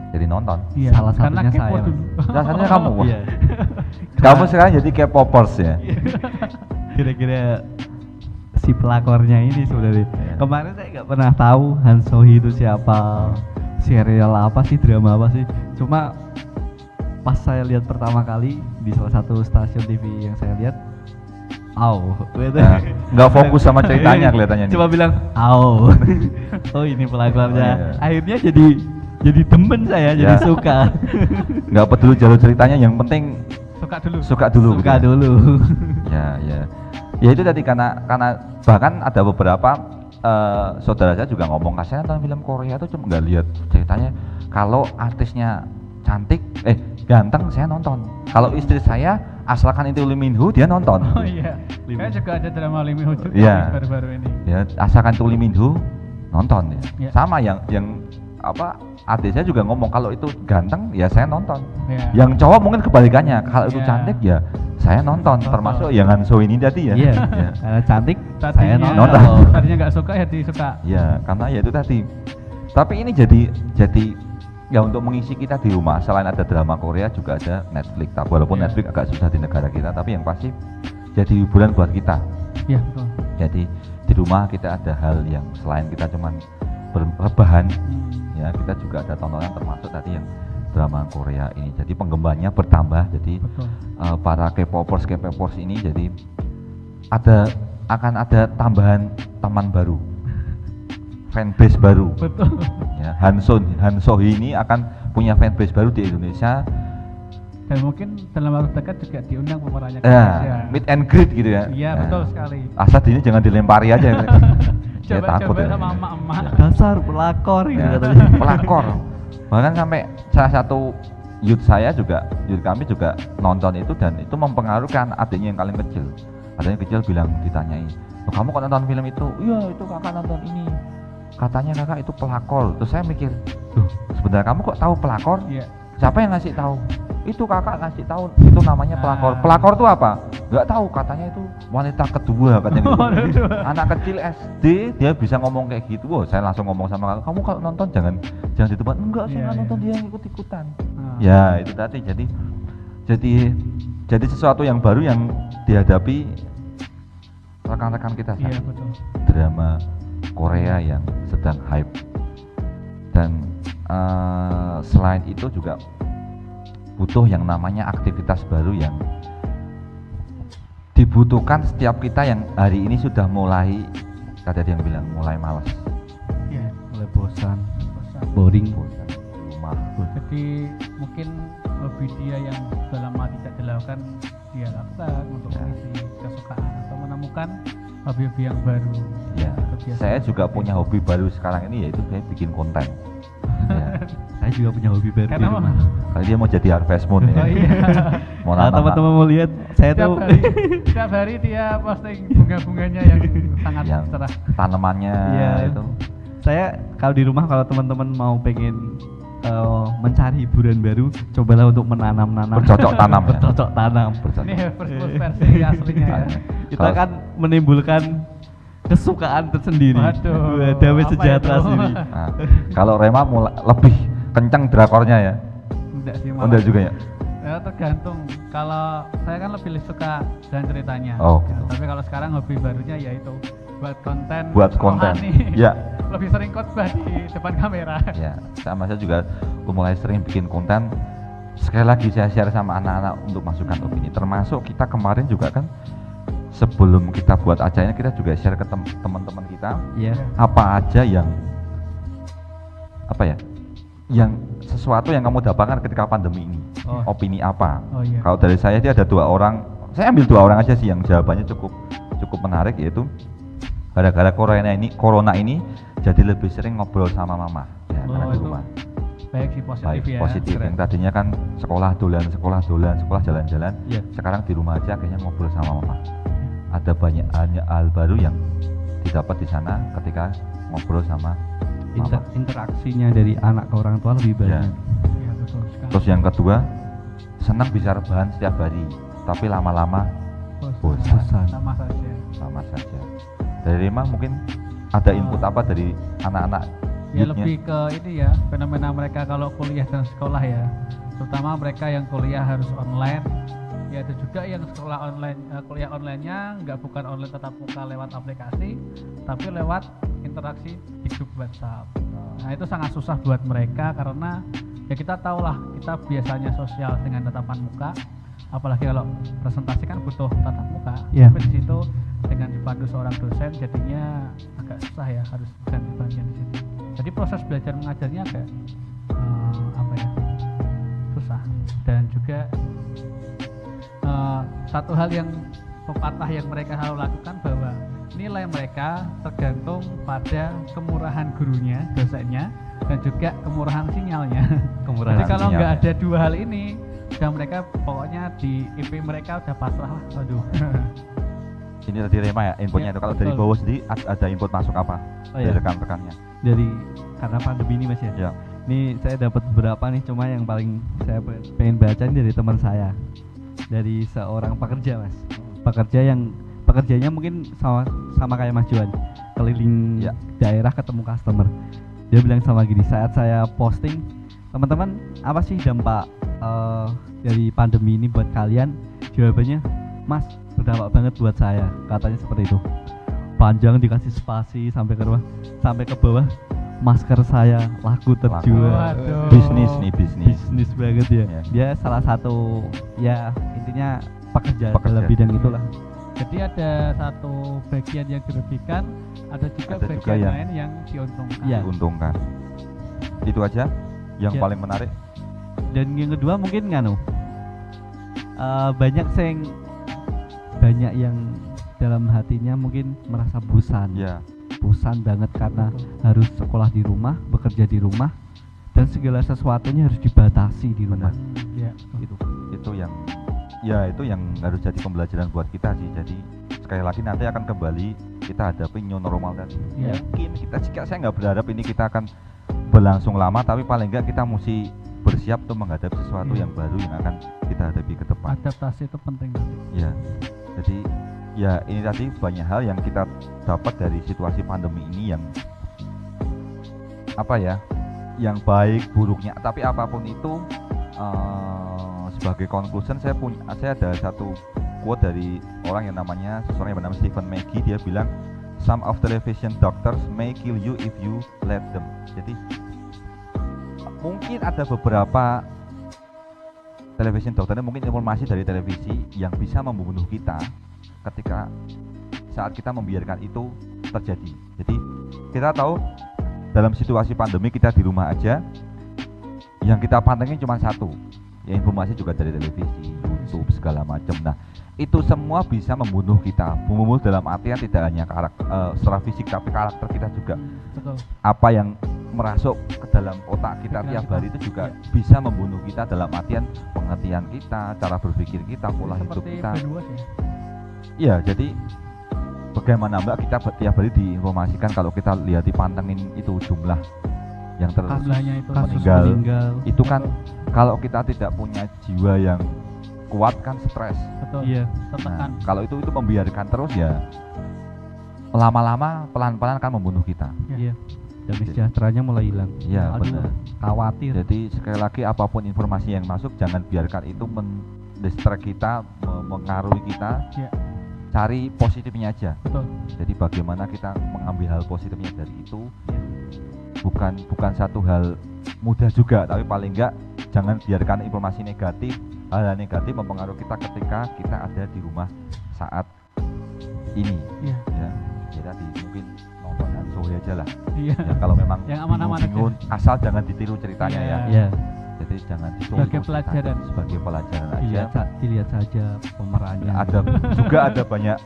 jadi nonton. Iya. Salah Karena satunya kepo saya, dulu. Rasanya kamu, wah. Iya. Kamu sekarang jadi K-popers ya. Kira-kira si pelakornya ini sebenarnya. Iya. Kemarin saya nggak pernah tahu Han So-hee itu siapa, serial apa sih, drama apa sih. Cuma pas saya lihat pertama kali di salah satu stasiun TV yang saya lihat, au. Nah, nggak fokus sama ceritanya kelihatannya nih. Cuma bilang au. Oh ini pelakuannya. Oh, iya. Akhirnya jadi demen saya, jadi suka. Nggak peduli jalur ceritanya, yang penting Suka dulu. suka dulu. Suka gitu. dulu. Ya itu tadi karena bahkan ada beberapa saudara saya juga ngomong, saya nonton film Korea tuh cuma nggak lihat ceritanya. Kalau artisnya cantik, ganteng saya nonton. Kalau istri saya asalkan itu Lee Min Ho dia nonton. Oh iya. Saya juga ada drama Lee Min Ho juga Iya. baru-baru ini. Ya asalkan itu Lee Min Ho nonton ya. Iya. Sama yang adik saya juga ngomong kalau itu ganteng ya saya nonton. Iya. Yang cowok mungkin kebalikannya, kalau itu Iya. cantik ya saya nonton, termasuk yang Hanso ini tadi ya. Iya. Ya. Karena cantik saya Tadinya nonton. tadinya nggak suka ya disuka. Ya, karena ya itu tadi. Tapi ini jadi ya untuk mengisi kita di rumah, selain ada drama Korea juga ada Netflix. Walaupun Iya. Netflix agak susah di negara kita, tapi yang pasti jadi hiburan buat kita. Iya betul. Jadi di rumah kita ada hal yang selain kita cuman berrebahan, ya kita juga ada tontonan termasuk tadi yang drama Korea ini. Jadi penggemarnya bertambah. Jadi Betul. para K-popers ini jadi akan ada tambahan teman baru, fanbase baru. Betul. Ya, Han Sohee ini akan punya fanbase baru di Indonesia. Dan mungkin dalam waktu dekat juga diundang pemerannya ke Indonesia. Meet and greet gitu ya. Iya Nah, betul sekali. asal ini jangan dilempari aja. Saya takut Coba-coba ya. sama emak-emak. Dasar pelakor ini Ya, katanya. pelakor. Bahkan sampai salah satu youth kami juga nonton itu, dan itu mempengaruhkan adiknya yang paling kecil. Adiknya kecil bilang, ditanyai, "Oh, kamu kok nonton film itu?" "Iya, itu kakak nonton ini. Katanya kakak itu pelakor." Terus saya mikir, "Loh, sebenarnya kamu kok tahu pelakor?" Iya. "Siapa yang ngasih tahu?" "Itu kakak ngasih tahu, itu namanya pelakor." "Pelakor itu apa?" "Nggak tahu, katanya itu wanita kedua," katanya gitu. Anak kecil SD dia bisa ngomong kayak gitu. Wah, saya langsung ngomong sama kamu kalau nonton jangan di tempat. "Enggak, saya nggak nonton, dia ikut-ikutan." Ya itu tadi, jadi sesuatu yang baru yang dihadapi rekan-rekan kita Iya saat ini. betul. Drama Korea yang sedang hype. Dan selain itu juga butuh yang namanya aktivitas baru yang dibutuhkan setiap kita yang hari ini sudah mulai, tadi ada yang bilang mulai malas, Iya. Mulai bosan, Bosan. boring. bosan di rumah. Jadi mungkin hobi dia yang sudah lama tidak dilakukan dia lakukan untuk Ya. mengisi kesukaan atau menemukan hobi-hobi yang baru. Ya, Kebiasaan saya juga seperti punya itu. hobi baru sekarang ini, yaitu saya bikin konten. Ya, Saya juga punya hobi baru di Karena rumah. kali dia mau jadi Harvest Moon ya. Oh iya. Mau Nah, nanam teman-teman mau lihat saya tuh Setiap hari dia posting bunga-bunganya yang sangat yang cerah. tanamannya Iya. itu. saya kalau di rumah, kalau teman-teman mau pengen mencari hiburan baru, cobalah untuk menanam-nanam. Bercocok tanam ya. Bercocok tanam. Bercocok. Ini versi aslinya ya. Kita Kalau- kan menimbulkan kesukaan tersendiri. Waduh, Damai apa sejahtera itu? sendiri. Nah, kalau Rema lebih kencang drakornya ya. Enggak sih Enggak juga ya. Ya tergantung. Kalau saya kan lebih suka jalan ceritanya. Oh, Ya, gitu. tapi kalau sekarang hobi barunya yaitu buat konten. Buat konten. rohani. Ya. Lebih sering khotbah di depan kamera. Ya, saya juga mulai sering bikin konten. Sekali lagi saya share sama anak-anak untuk masukan opini. Termasuk kita kemarin juga kan, sebelum kita buat acaranya kita juga share ke teman-teman kita Iya. apa aja yang sesuatu yang kamu dapatkan ketika pandemi ini. Oh. Opini apa? Oh iya. Kalau dari saya dia ada 2 orang. Saya ambil 2 orang aja sih yang jawabannya cukup menarik, yaitu gara-gara corona ini jadi lebih sering ngobrol sama mama ya, karena di itu rumah. baik sih, positif Baik, ya. positif. Keren. Yang tadinya kan sekolah jalan-jalan, Iya. sekarang di rumah aja akhirnya ngobrol sama mama. Ada banyak hal baru yang didapat di sana ketika ngobrol sama mama. Interaksinya dari anak ke orang tua lebih Ya. banyak. Iya betul sekali. Terus yang kedua, senang bisa rebahan setiap hari, tapi lama-lama bosan. Sama saja. sama saja. Dari Rima mungkin ada input apa dari anak-anak Ya youth-nya? lebih ke ini ya, fenomena mereka kalau kuliah dan sekolah ya, terutama mereka yang kuliah harus online. Ya ada juga yang sekolah online, kuliah onlinenya bukan online tatap muka lewat aplikasi, tapi lewat interaksi di grup WhatsApp. Nah itu sangat susah buat mereka karena ya kita tahulah kita biasanya sosial dengan tatapan muka, apalagi kalau presentasi kan butuh tatap muka. Yeah. Tapi di situ dengan dipandu seorang dosen jadinya agak susah ya, harus ganti bagian di situ. Jadi proses belajar mengajarnya agak susah. Dan juga satu hal yang pepatah yang mereka selalu lakukan bahwa nilai mereka tergantung pada kemurahan gurunya, dosennya, dan juga kemurahan sinyalnya. Jadi kalau nggak ada dua hal ini, udah mereka pokoknya di IP mereka udah pasrah lah. Waduh. Ini tadi Rema ya infonya itu. Kalau dari bawah sendiri ada input masuk apa dari rekan-rekannya? Dari karena pandemi ini Mas ya. Ya. Ini saya dapat beberapa nih, cuma yang paling saya pengen baca ini dari teman saya, dari seorang pekerja Mas. Pekerjanya mungkin sama kayak Mas Juan, keliling daerah ketemu customer. Dia bilang sama gini, saat saya posting, teman-teman apa sih dampak dari pandemi ini buat kalian? Jawabannya, Mas, berdampak banget buat saya, katanya seperti itu. Panjang dikasih spasi sampai ke bawah. Masker saya laku terjual. Bisnis banget ya. Dia salah satu ya intinya pekerja dalam bidang itulah. Jadi ada satu bagian yang dirugikan, ada juga lain yang diuntungkan. Ya. Diuntungkan. Itu aja yang paling menarik. Dan yang kedua mungkin banyak yang dalam hatinya mungkin merasa bosan. Ya. Bosan banget karena harus sekolah di rumah, bekerja di rumah, dan segala sesuatunya harus dibatasi di rumah. Itu yang harus jadi pembelajaran buat kita sih. Jadi sekali lagi nanti akan kembali kita hadapi new normal tadi. Mungkin saya nggak berharap ini kita akan berlangsung lama, tapi paling nggak kita mesti bersiap untuk menghadapi sesuatu yang baru yang akan kita hadapi ke depan. Adaptasi itu penting tadi. Ya, jadi ini tadi banyak hal yang kita dapat dari situasi pandemi ini yang baik buruknya. Tapi apapun itu sebagai conclusion saya ada satu quote dari seseorang yang bernama Stephen Maggie. Dia bilang, some of television doctors may kill you if you let them. Jadi mungkin ada beberapa television dokternya, mungkin informasi dari televisi yang bisa membunuh kita ketika saat kita membiarkan itu terjadi. Jadi kita tahu dalam situasi pandemi kita di rumah aja, yang kita pantengin cuma satu, ya informasi juga dari televisi, YouTube segala macam. Nah itu semua bisa membunuh kita, membunuh dalam artian tidak hanya secara fisik tapi karakter kita juga. Betul. Apa yang merasuk ke dalam otak kita tiap hari itu juga bisa membunuh kita dalam artian pengertian kita, cara berpikir kita, pola hidup kita. Iya, jadi bagaimana Mbak kita tiap hari diinformasikan kalau kita lihat dipantengin itu jumlah yang meninggal. Itu kan kalau kita tidak punya jiwa yang kuat kan stres. Betul. Iya, tertekan. Kalau itu membiarkan terus ya lama-lama pelan-pelan kan membunuh kita. Iya. Dan sejahteranya mulai hilang. Iya, benar. Khawatir. Jadi sekali lagi apapun informasi yang masuk jangan biarkan itu mendistract kita, mengaruhi kita. Iya. Cari positifnya aja. Betul. Jadi bagaimana kita mengambil hal positifnya dari itu. Bukan satu hal mudah juga, tapi paling enggak jangan biarkan informasi negatif, hal negatif mempengaruhi kita ketika kita ada di rumah saat ini. Iya. Ya tadi mungkin nonton Hansohi aja lah. Iya. Ya, kalau memang yang aman-aman bingung, asal jangan ditiru ceritanya ya. Iya. Jadi jangan sebagai pelajaran. Sebagai pelajaran aja. Dilihat saja pemerannya. Ada banyak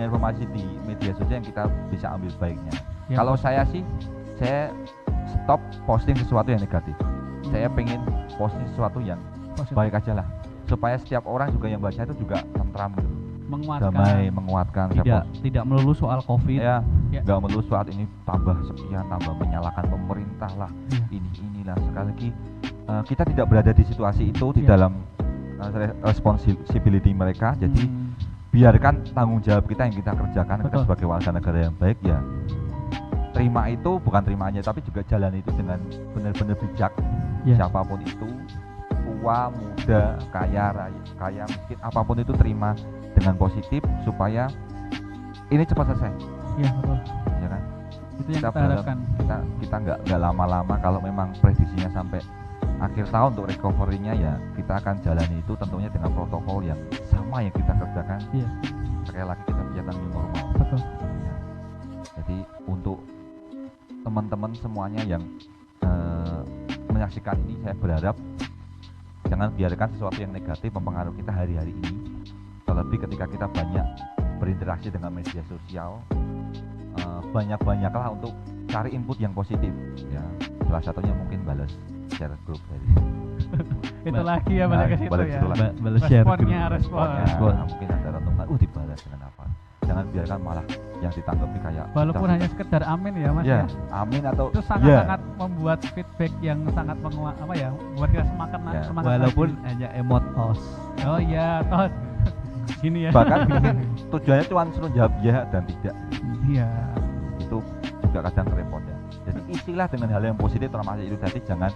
informasi di media sosial yang kita bisa ambil baiknya. Ya, kalau saya stop posting sesuatu yang negatif. Saya pengen posting sesuatu yang baik aja lah, supaya setiap orang juga yang baca itu juga tentram gitu. Damai, menguatkan. Tidak melulu soal COVID. Ya. Nggak melulu soal ini tambah sekian, tambah menyalahkan pemerintah lah. Inilah sekali lagi kita tidak berada di situasi itu di dalam responsibility mereka. Jadi biarkan tanggung jawab kita yang kita kerjakan. Kita sebagai warga negara yang baik ya. Terima itu, bukan terima aja, tapi juga jalan itu dengan benar-benar bijak. Siapapun itu, tua, muda, kaya, miskin, apapun itu terima dengan positif supaya ini cepat selesai. Iya betul. Ya kan? Itu yang kita harapkan. Kita nggak lama-lama, kalau memang prediksinya sampai akhir tahun untuk recovery-nya ya kita akan jalani itu tentunya dengan protokol yang sama yang kita kerjakan. Sekali lagi kita bicara new normal. Betul. Ya. Jadi untuk teman-teman semuanya yang menyaksikan ini, saya berharap jangan biarkan sesuatu yang negatif mempengaruhi kita hari-hari ini. Terlebih ketika kita banyak berinteraksi dengan media sosial, banyak-banyaklah untuk cari input yang positif. Ya, salah satunya mungkin balas share grup dari itu lagi ya balik ke situ ya. Balas share responnya. Nah, mungkin ada renungan, dibalas dengan apa? Jangan biarkan malah yang ditanggapi kayak walaupun hanya sekedar amin ya Mas ya. Amin atau itu sangat-sangat membuat feedback yang sangat membuat kita semangat walaupun lagi. Hanya emot tos. Oh iya, tos. Gini ya. Bahkan tujuannya cuma suruh jawab ya dan tidak. Iya. Itu juga kadang repot ya. Jadi isilah dengan hal yang positif, termasuk itu tadi, jangan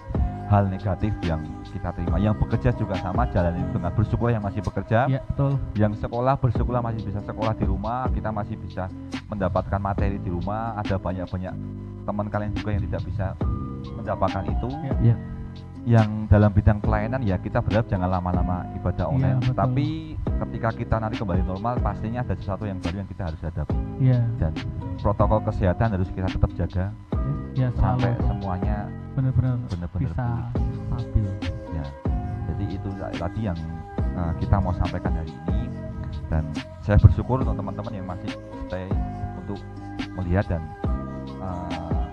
hal negatif yang kita terima. Yang bekerja juga sama, jalan itu dengan bersyukur yang masih bekerja. Ya, betul. Yang sekolah, bersyukurlah masih bisa sekolah di rumah, kita masih bisa mendapatkan materi di rumah. Ada banyak-banyak teman kalian juga yang tidak bisa mendapatkan itu. Ya. Yang dalam bidang pelayanan ya kita berharap jangan lama-lama ibadah online. Ya, tapi ketika kita nanti kembali normal, pastinya ada sesuatu yang baru yang kita harus hadapi. Ya. Dan protokol kesehatan harus kita tetap jaga. Ya, sampai semuanya benar-benar bisa stabil. Ya, jadi itu tadi yang kita mau sampaikan hari ini, dan saya bersyukur untuk teman-teman yang masih stay untuk melihat, dan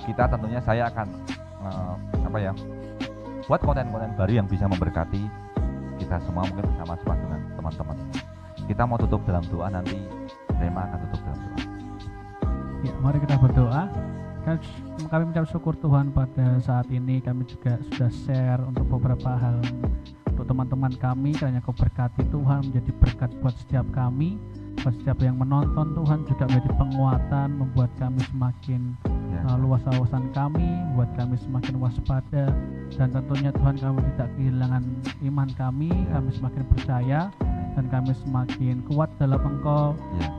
kita tentunya saya akan buat konten-konten baru yang bisa memberkati kita semua, mungkin bersama-sama dengan teman-teman. Kita mau tutup dalam doa, nanti Rema akan tutup dalam doa. Ya, mari kita berdoa. Kami mengucap syukur Tuhan pada saat ini kami juga sudah share untuk beberapa hal untuk teman-teman kami, kiranya Kau berkati Tuhan, menjadi berkat buat setiap kami, buat setiap yang menonton Tuhan, juga menjadi penguatan, membuat kami semakin luas wawasan kami, membuat kami semakin waspada, dan tentunya Tuhan kami tidak kehilangan iman kami semakin percaya, dan kami semakin kuat dalam Engkau,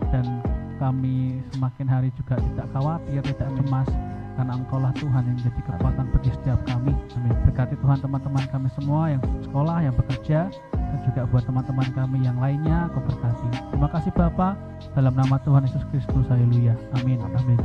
dan kami semakin hari juga tidak khawatir, tidak cemas, karena Engkau lah Tuhan yang menjadi kekuatan bagi setiap kami. Amin. Berkati Tuhan teman-teman kami semua yang sekolah, yang bekerja, dan juga buat teman-teman kami yang lainnya, Kau berkati. Terima kasih Bapa, dalam nama Tuhan Yesus Kristus, haleluya. Amin. Amin.